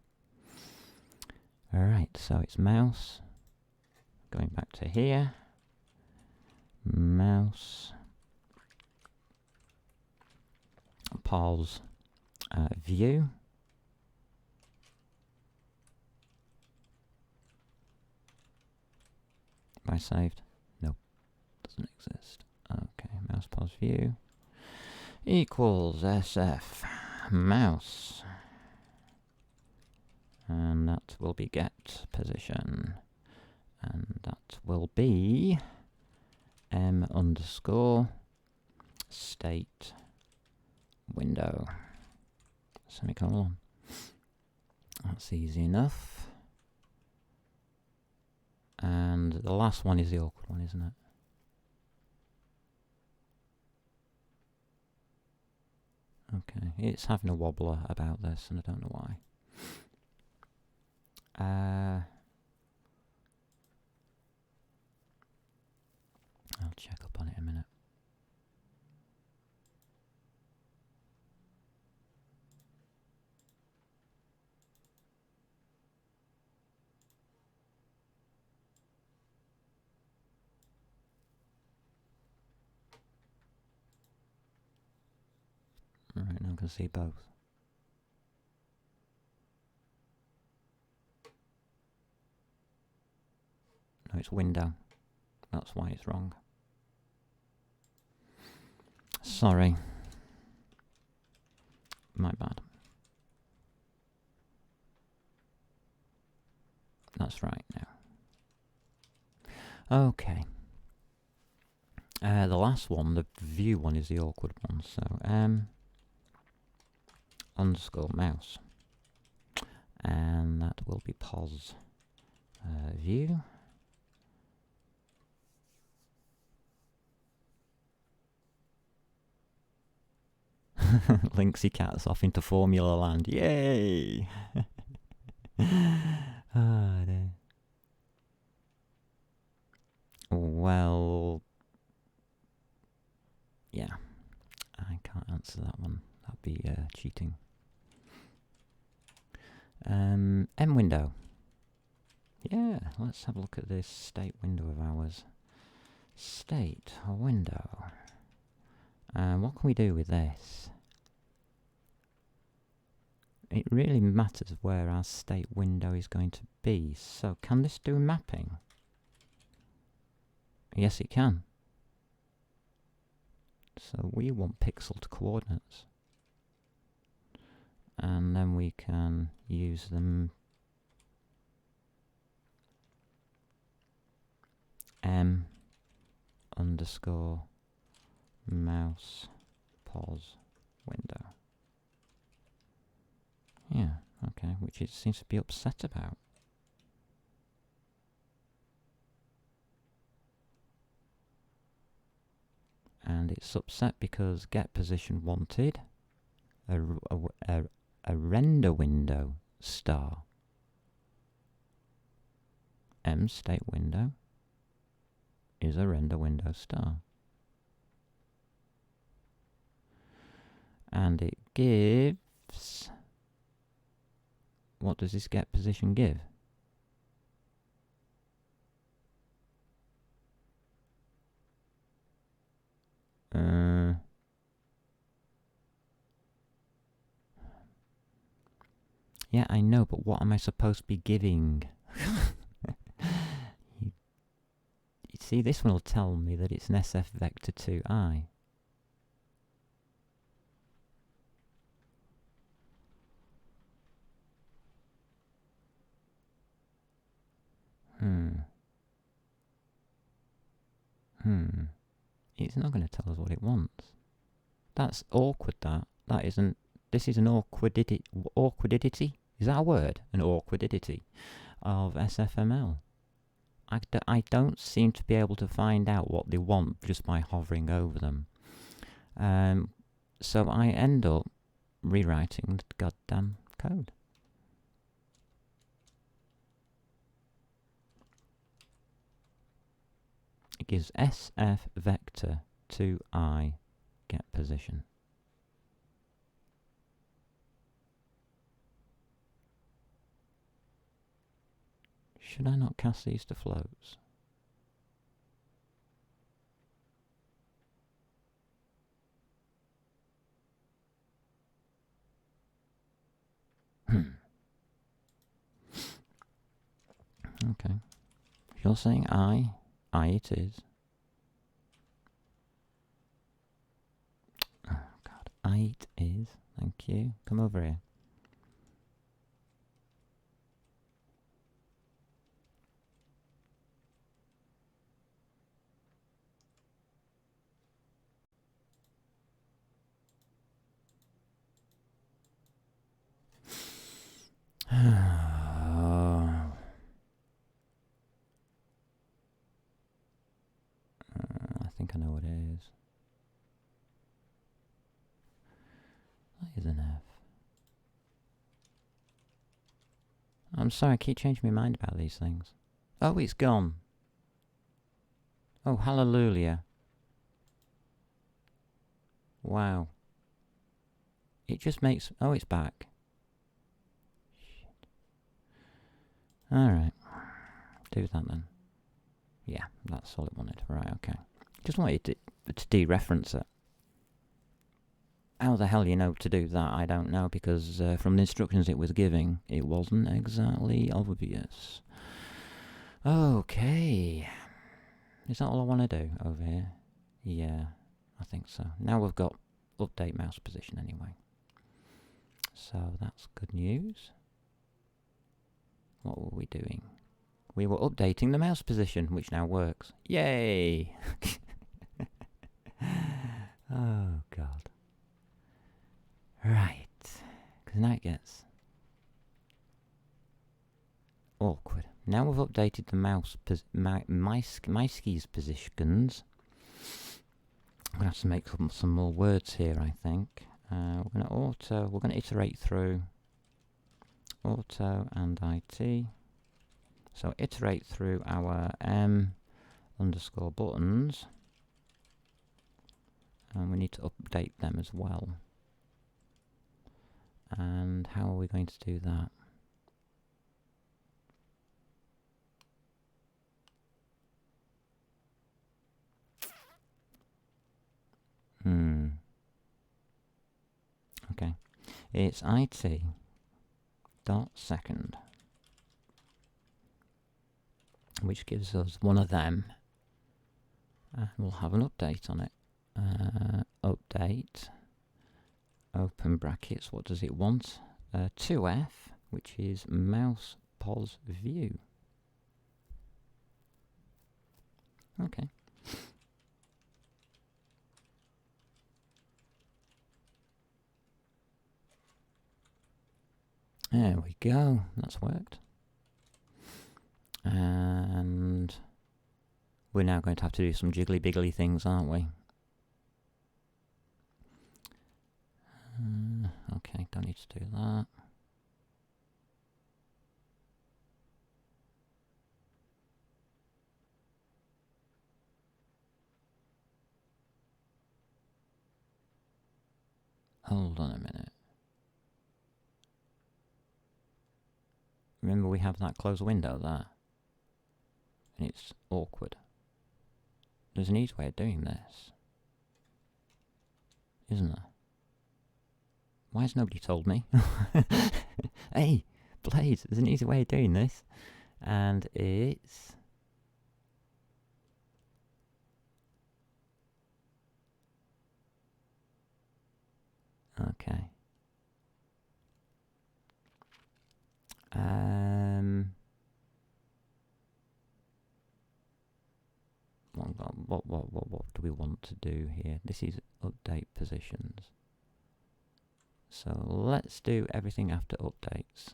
Alright, so it's mouse. Going back to here. Mouse. Pause. View. Have I saved? Nope. Doesn't exist. Okay, mouse pause view. Equals SF. Mouse. And that will be get position. And that will be M underscore state window. Semicolon. That's easy enough. And the last one is the awkward one, isn't it? Okay, it's having a wobbler about this, and I don't know why. I'll check up on it in a minute. Right, now I can see both. No, it's window. That's why it's wrong. Sorry. My bad. That's right now. Okay. The last one, the view one, is the awkward one. So underscore mouse. And that will be pos view. Linksy Cat's off into Formula Land. Yay! Ah, dear. Well, yeah, I can't answer that one. That'd be cheating. M window. Yeah, let's have a look at this state window of ours. State window. What can we do with this? It really matters where our state window is going to be. So, can this do mapping? Yes, it can. So we want pixel to coordinates. And then we can use them. M underscore mouse pause window. Yeah, okay, which it seems to be upset about. And it's upset because get position wanted, a render window star, M state window is a render window star. And it gives, what does this get position give? Yeah, I know, but what am I supposed to be giving? you see, this one will tell me that it's an SF vector 2i. It's not going to tell us what it wants. That's awkward, that. That isn't... This is an awkwardity... Awkwardity? Is that a word? An awkwardity of SFML. I don't seem to be able to find out what they want just by hovering over them. So I end up rewriting the goddamn code. It gives SF vector to I get position. Should I not cast these to floats? Okay. If you're saying I it is. Oh god, I it is. Thank you. Come over here. I think I know what it is. That is an F. I'm sorry, I keep changing my mind about these things. Oh, it's gone. Oh, hallelujah. Wow. It just makes... Oh, it's back. Shit. Alright. Do that then. Yeah, that's all it wanted. Right, okay. Just wanted to dereference it. How the hell you know to do that, I don't know, because from the instructions it was giving, it wasn't exactly obvious. Okay. Is that all I want to do over here? Yeah, I think so. Now we've got update mouse position anyway. So that's good news. What were we doing? We were updating the mouse position, which now works. Yay! Oh, God. Right. Because now it gets awkward. Now we've updated the mouse Amberskies positions. I'm going to have to make some more words here, I think. We're going to iterate through auto and IT. So iterate through our underscore buttons. And we need to update them as well. And how are we going to do that? Okay. It's IT dot second, which gives us one of them. We'll have an update on it. Update, open brackets, what does it want? 2F, which is mouse pos view. Okay. There we go, that's worked. And we're now going to have to do some jiggly biggly things, aren't we? Okay, don't need to do that. Hold on a minute. Remember we have that closed window there? And it's awkward. There's an easy way of doing this. Isn't there? Why has nobody told me? Hey, Blaze, there's an easy way of doing this. And it's... Okay. What do we want to do here? This is update positions. So let's do everything after updates.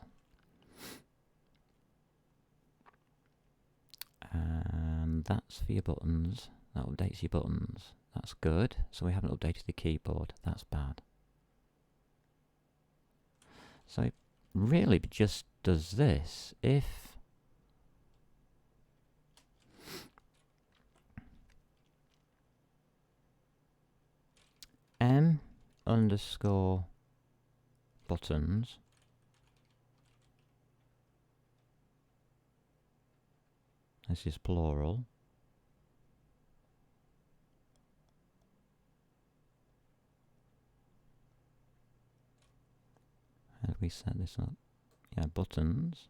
And that's for your buttons. That updates your buttons. That's good. So we haven't updated the keyboard. That's bad. So it really just does this if underscore buttons. This is plural. How do we set this up? Yeah, buttons.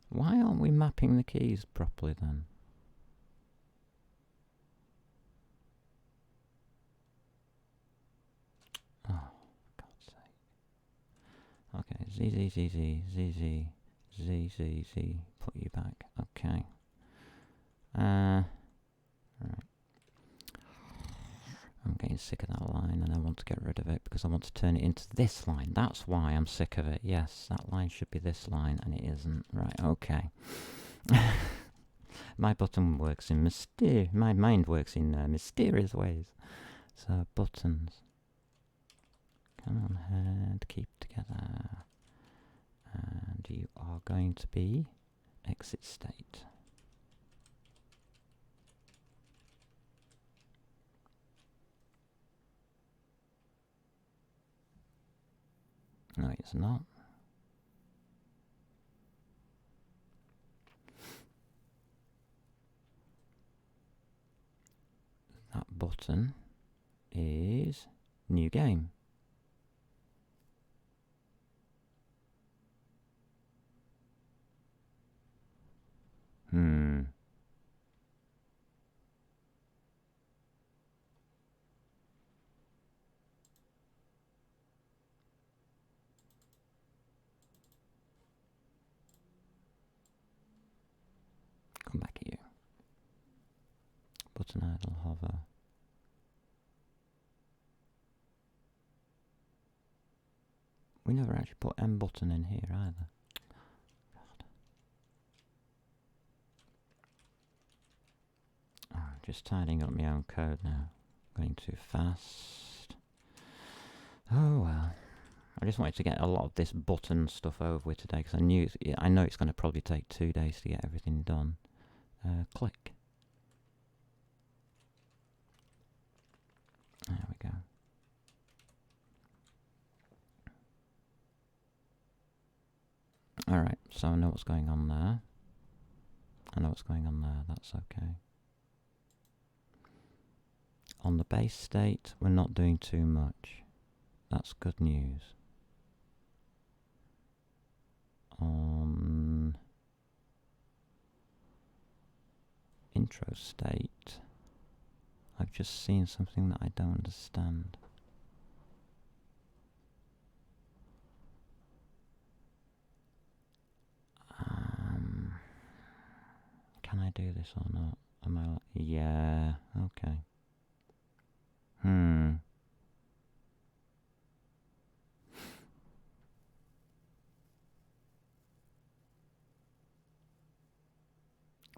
Why aren't we mapping the keys properly then? Oh, for God's sake. Okay, Z, put you back. Okay. Right. I'm getting sick of that line and I want to get rid of it because I want to turn it into this line. That's why I'm sick of it. Yes, that line should be this line and it isn't. Right, okay. My button works in my mind works in mysterious ways. So, buttons. Come on, head, keep together. And you are going to be exit state. No, it's not. That button is new game. Come back here. Button idle hover. We never actually put M button in here either. God. Oh, just tidying up my own code now. Going too fast. Oh well. I just wanted to get a lot of this button stuff over with today because I know it's going to probably take 2 days to get everything done. Click. There we go. Alright, so I know what's going on there. I know what's going on there, that's okay. On the base state, we're not doing too much. That's good news. On intro state, I've just seen something that I don't understand. Can I do this or not? Am I? Yeah. Okay.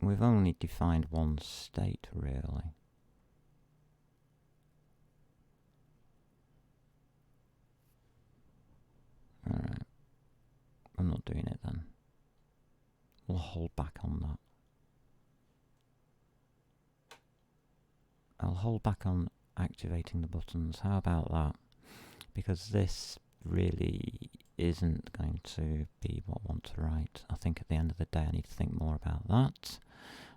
We've only defined one state, really. Alright. I'm not doing it then. We'll hold back on that. I'll hold back on activating the buttons. How about that? Because this really isn't going to be what I want to write. I think at the end of the day I need to think more about that.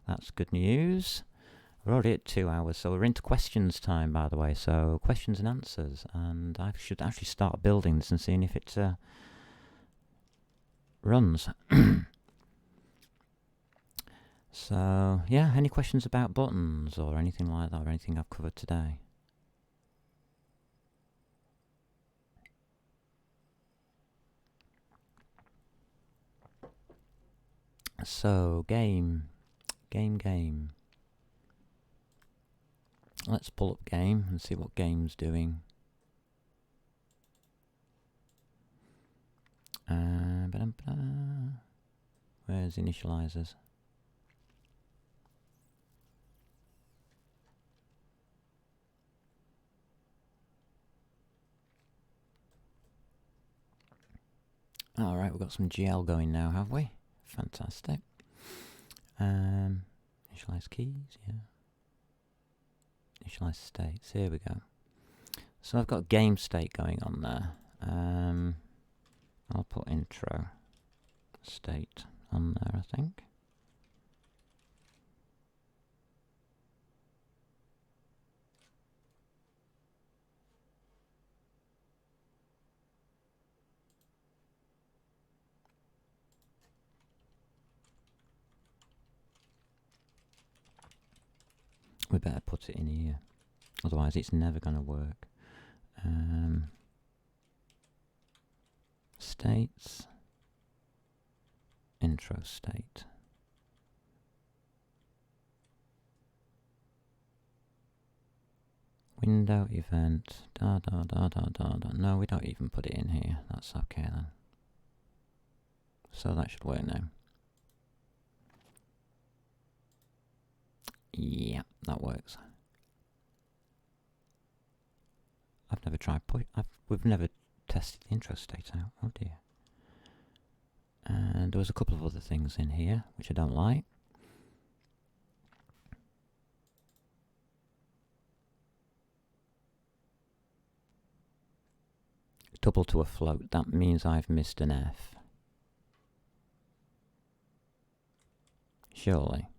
That's good news. We're already at 2 hours, so we're into questions time, by the way. So questions and answers, and I should actually start building this and seeing if it runs. So yeah, any questions about buttons or anything like that, or anything I've covered today? So game. Let's pull up game and see what game's doing. Where's initializers? Alright, we've got some GL going now, have we? Fantastic. Initialize keys, yeah. Initialize states, here we go. So I've got game state going on there. I'll put intro state on there, I think. We better put it in here, otherwise it's never going to work. States, intro state. Window event, da da da da da da. No, we don't even put it in here. That's okay then. So that should work now. Yeah, that works. I've never tried we've never tested the intro state out. Oh dear. And there was a couple of other things in here which I don't like. Double to a float, that means I've missed an F. Surely.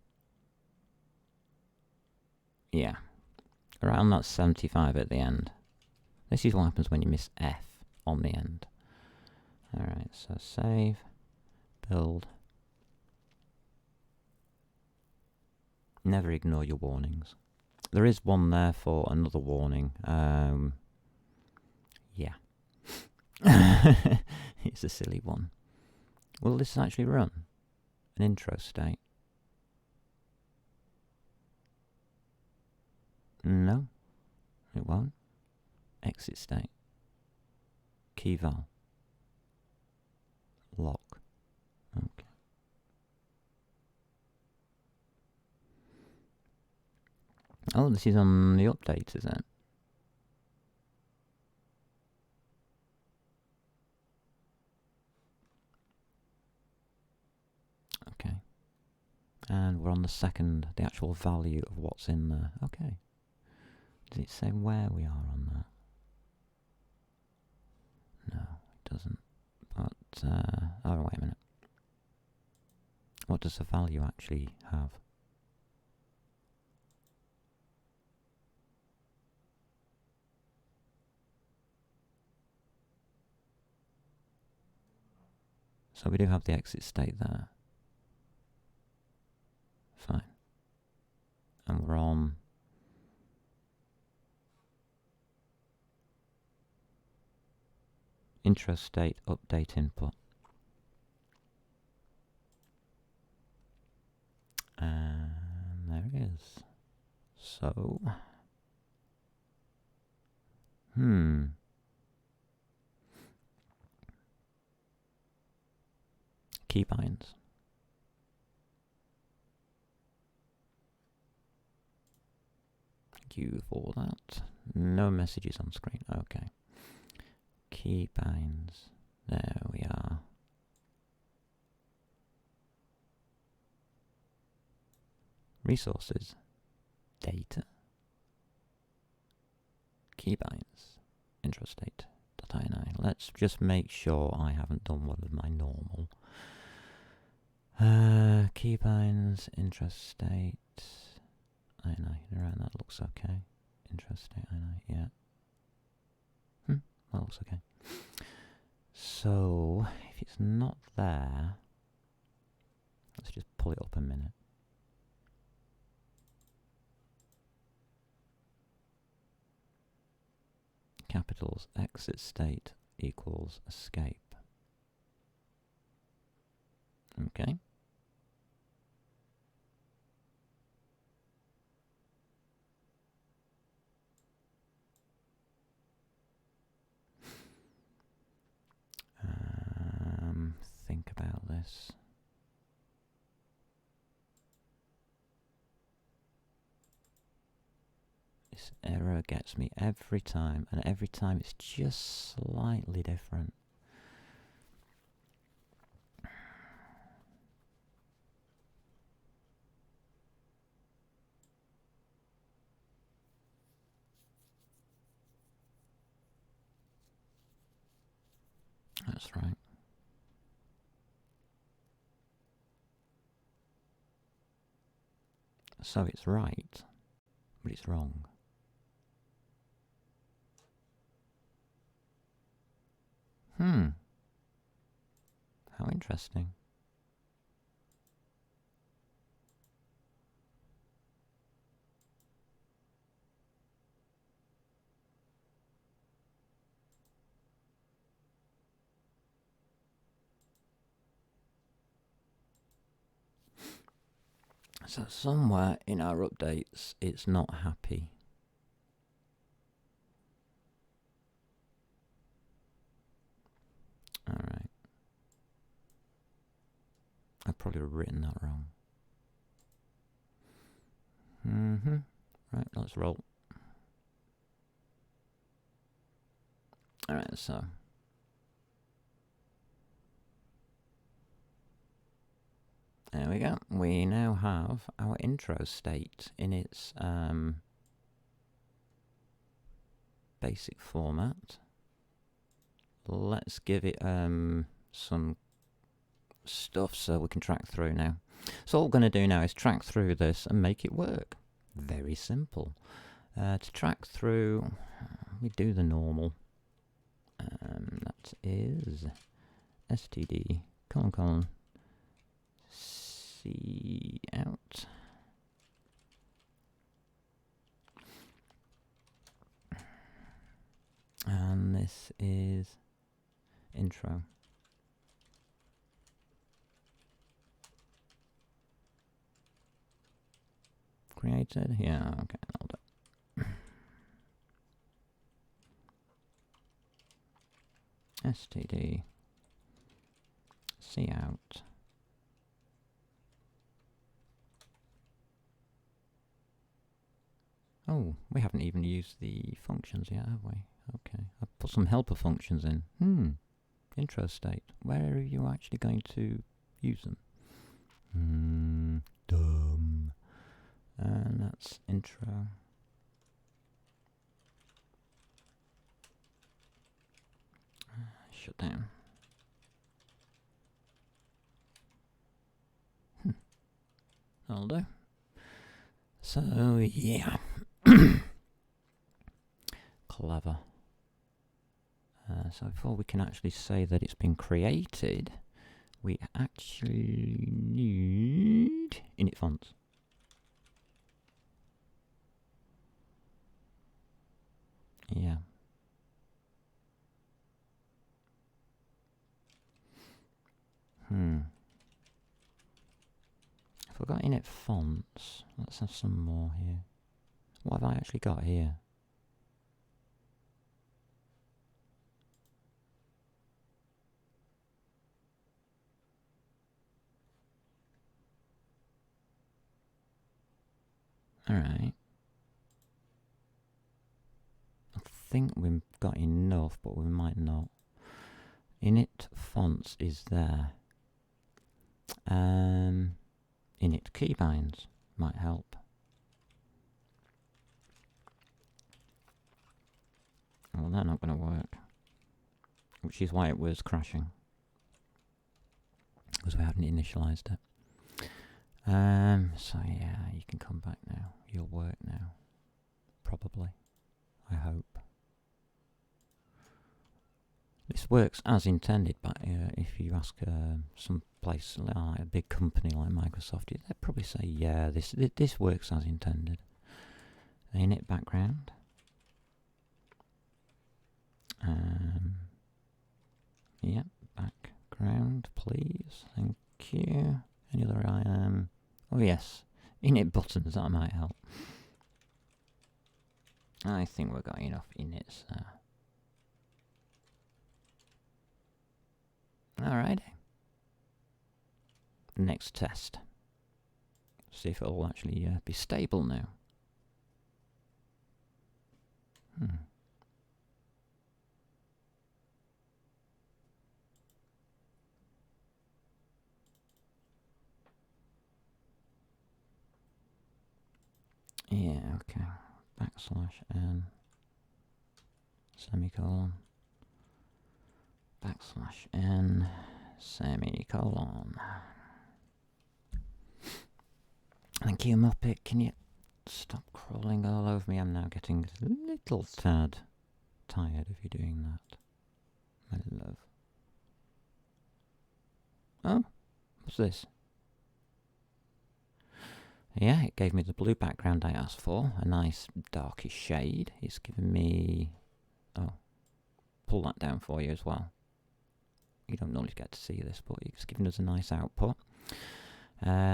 Yeah. Around that 75 at the end. This is what happens when you miss F on the end. Alright, so save, build. Never ignore your warnings. There is one there for another warning. Yeah. It's a silly one. Will this actually run? An intro state? No, it won't. Exit state. Key val. Lock. Okay. Oh, this is on the update, is it? Okay. And we're on the second, the actual value of what's in there. Okay. Does it say where we are on that? No, it doesn't. But, oh, wait a minute. What does the value actually have? So we do have the exit state there. Fine. And we're on intro state update input. And there it is. So, keybinds. Thank you for that. No messages on screen. Okay. Keybinds. There we are. Resources. Data. Keybinds. Intro state.ini. Let's just make sure I haven't done one of my normal. Keybinds, intro state. ini. Right, that looks okay. Intro state, ini. Yeah. That looks okay. So, if it's not there, let's just pull it up a minute. Capitals, exit state equals escape. Okay. Think about this. This error gets me every time, and every time it's just slightly different. That's right. So it's right, but it's wrong. How interesting. So somewhere in our updates, it's not happy. Alright. I've probably written that wrong. Right, let's roll. Alright, so. There we go. We now have our intro state in its basic format. Let's give it some stuff so we can track through now. So all we're going to do now is track through this and make it work. Very simple. To track through, we do the normal. That is std : C out. And this is intro. Created? Yeah, okay, hold up. std C out. Oh, we haven't even used the functions yet, have we? Okay, I've put some helper functions in. Intro state. Where are you actually going to use them? Dumb. And that's intro. Shut down. That'll do. So, yeah. Clever. So before we can actually say that it's been created, we actually need init fonts. Yeah. If we've got init fonts, let's have some more here. What have I actually got here? Alright. I think we've got enough, but we might not. Init fonts is there. Init keybinds might help. Well, they're not going to work. Which is why it was crashing. Because we hadn't initialized it. So yeah, you can come back now. You'll work now. Probably. I hope. This works as intended, but if you ask some place like a big company like Microsoft, they'd probably say, yeah, this works as intended. Init background. Yeah, background, please. Thank you. Any other oh yes, init buttons, that might help. I think we've got enough inits there. Alrighty. Next test. See if it'll actually be stable now. Yeah, okay. /n semicolon. \n semicolon. Thank you, Muppet. Can you stop crawling all over me? I'm now getting a little tad tired of you doing that, my love. Oh, what's this? Yeah, it gave me the blue background I asked for, a nice darkish shade. It's given me... Oh, pull that down for you as well. You don't normally get to see this, but it's given us a nice output.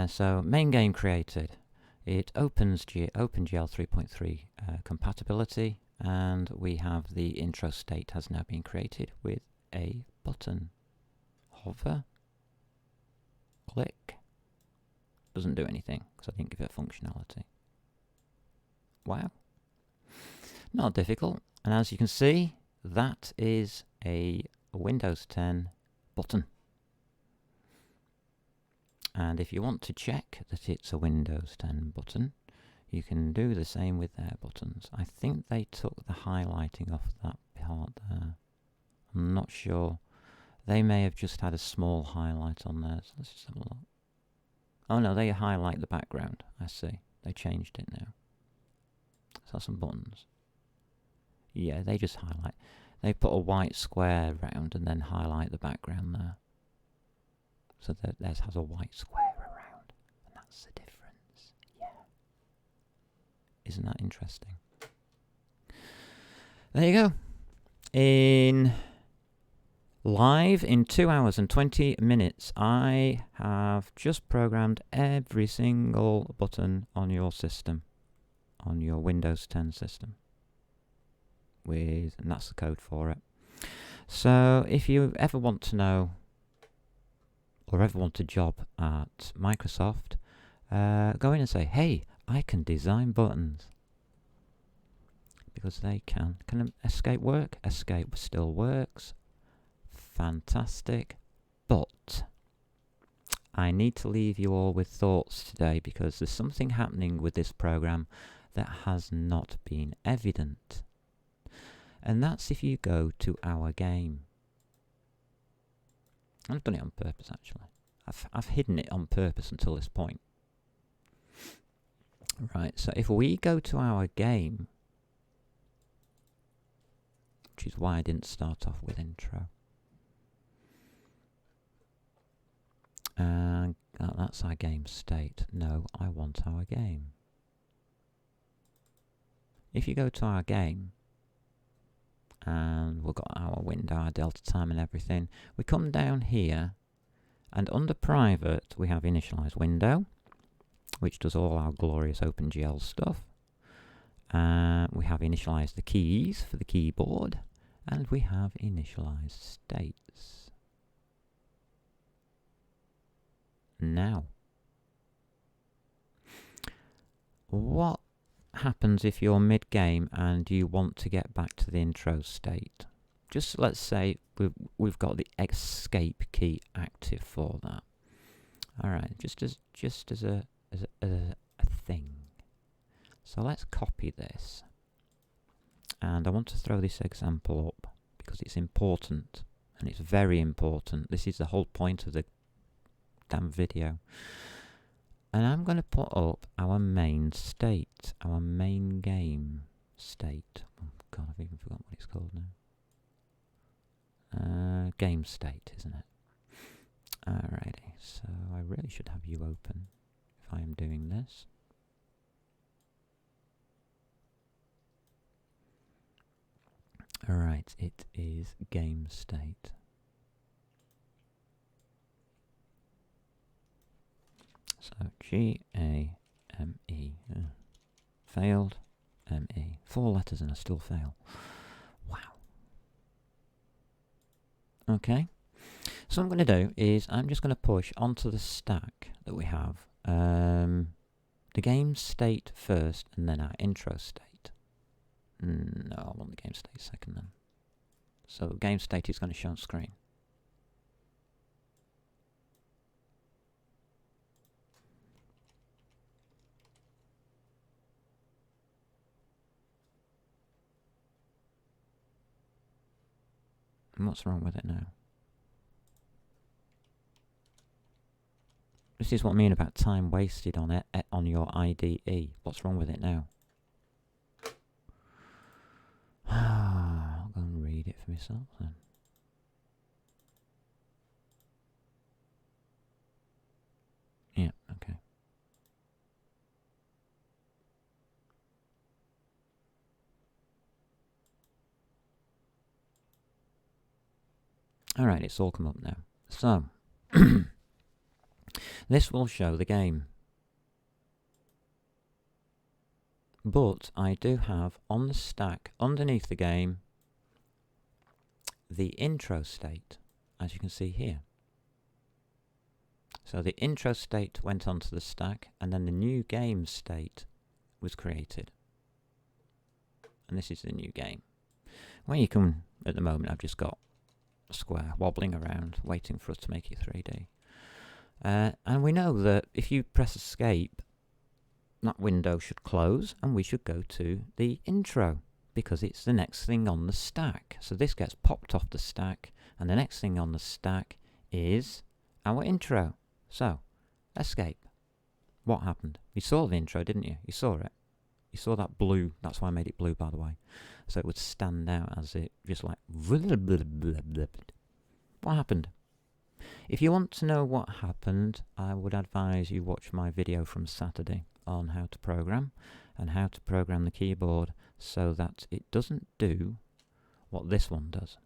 So, main game created. It opens OpenGL 3.3 compatibility, and we have the intro state has now been created with a button. Hover. Click. Doesn't do anything, because I didn't give it functionality. Wow. Not difficult. And as you can see, that is a Windows 10 button. And if you want to check that it's a Windows 10 button, you can do the same with their buttons. I think they took the highlighting off that part there. I'm not sure. They may have just had a small highlight on there. So let's just have a look. Oh no, they highlight the background. I see. They changed it now. So some buttons. Yeah, they just highlight. They put a white square round and then highlight the background there. So that theirs has a white square around. And that's the difference. Yeah. Isn't that interesting? There you go. Live in 2 hours and 20 minutes, I have just programmed every single button on your system, on your Windows 10 system. And that's the code for it. So if you ever want to know, or ever want a job at Microsoft, go in and say, hey, I can design buttons. Because they can. Can Escape work? Escape still works. Fantastic, but I need to leave you all with thoughts today because there's something happening with this program that has not been evident. And that's if you go to our game. I've done it on purpose actually. I've hidden it on purpose until this point. Right, so if we go to our game, which is why I didn't start off with intro. And that's our game state. No, I want our game. If you go to our game, and we've got our window, our delta time and everything, we come down here, and under private, we have initialize window, which does all our glorious OpenGL stuff. We have initialize the keys for the keyboard, and we have initialize states. Now, what happens if you're mid-game and you want to get back to the intro state? Just let's say we've got the escape key active for that. All right, just as a thing. So let's copy this, and I want to throw this example up because it's important, and it's very important. This is the whole point of the damn video. And I'm going to put up our main state, our main game state. Oh God, I've even forgotten what it's called now. Game state, isn't it? Alrighty, so I really should have you open if I am doing this. Alright, it is game state. So G-A-M-E, failed, M-E, 4 letters and I still fail. Wow. Okay, so what I'm going to do is I'm just going to push onto the stack that we have the game state first and then our intro state. No, I want the game state second then. So game state is going to show on screen. And what's wrong with it now? This is what I mean about time wasted on it on your IDE. What's wrong with it now? I'll go and read it for myself then. Yeah, okay. Alright, it's all come up now. So, this will show the game. But I do have on the stack, underneath the game, the intro state, as you can see here. So the intro state went onto the stack, and then the new game state was created. And this is the new game. Where you can, at the moment, I've just got a square wobbling around, waiting for us to make it 3D. And we know that if you press escape, that window should close, and we should go to the intro, because it's the next thing on the stack. So this gets popped off the stack, and the next thing on the stack is our intro. So, escape. What happened? You saw the intro, didn't you? You saw it. You saw that blue. That's why I made it blue, by the way. So it would stand out as it just like... What happened? If you want to know what happened, I would advise you watch my video from Saturday on how to program and how to program the keyboard so that it doesn't do what this one does.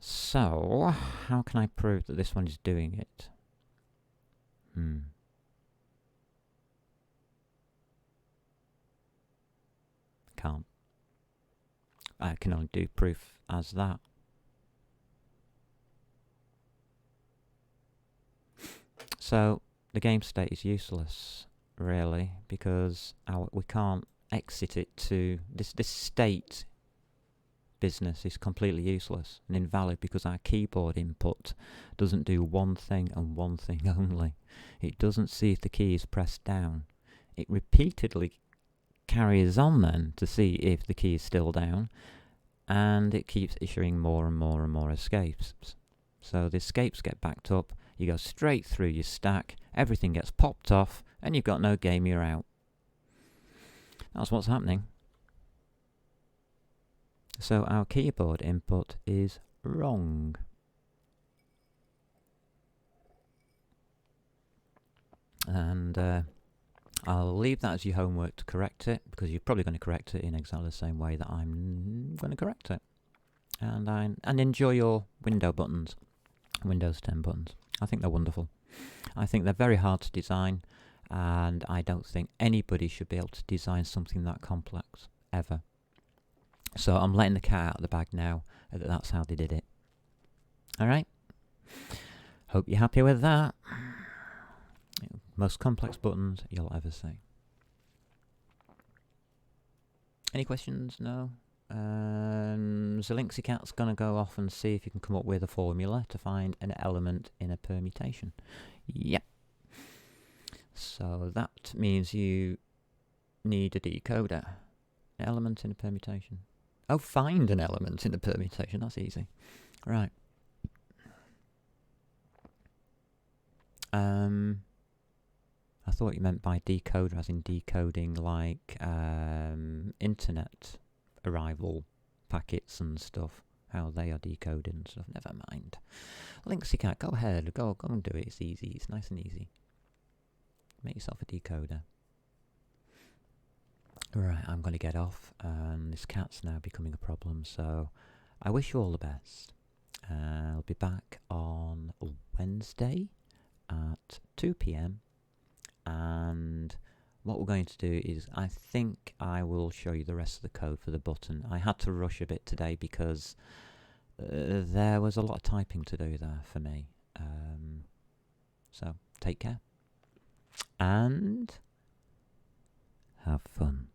So, how can I prove that this one is doing it? Can't. I can only do proof as that. So, the game state is useless, really, because we can't exit it to... This state business is completely useless and invalid because our keyboard input doesn't do one thing and one thing only. It doesn't see if the key is pressed down. It repeatedly carries on then to see if the key is still down, and it keeps issuing more and more and more escapes. So the escapes get backed up, you go straight through your stack, everything gets popped off, and you've got no game, you're out. That's what's happening. So our keyboard input is wrong. And I'll leave that as your homework to correct it, because you're probably going to correct it in exactly the same way that I'm going to correct it. And enjoy your window buttons, Windows 10 buttons. I think they're wonderful. I think they're very hard to design, and I don't think anybody should be able to design something that complex, ever. So I'm letting the cat out of the bag now, that that's how they did it. Alright? Hope you're happy with that. Most complex buttons you'll ever see. Any questions? No? Zelinksy Cat's going to go off and see if you can come up with a formula to find an element in a permutation. Yep. So that means you need a decoder. An element in a permutation. Oh, find an element in a permutation. That's easy. Right. I thought you meant by decoder as in decoding like internet arrival packets and stuff, how they are decoded and stuff. Never mind. Linksy Cat, go ahead, go and do it. It's easy, it's nice and easy. Make yourself a decoder. Right, I'm going to get off, and this cat's now becoming a problem, so I wish you all the best. I'll be back on Wednesday at 2 PM, and what we're going to do is, I think I will show you the rest of the code for the button. I had to rush a bit today because there was a lot of typing to do there for me. So, take care, and have fun.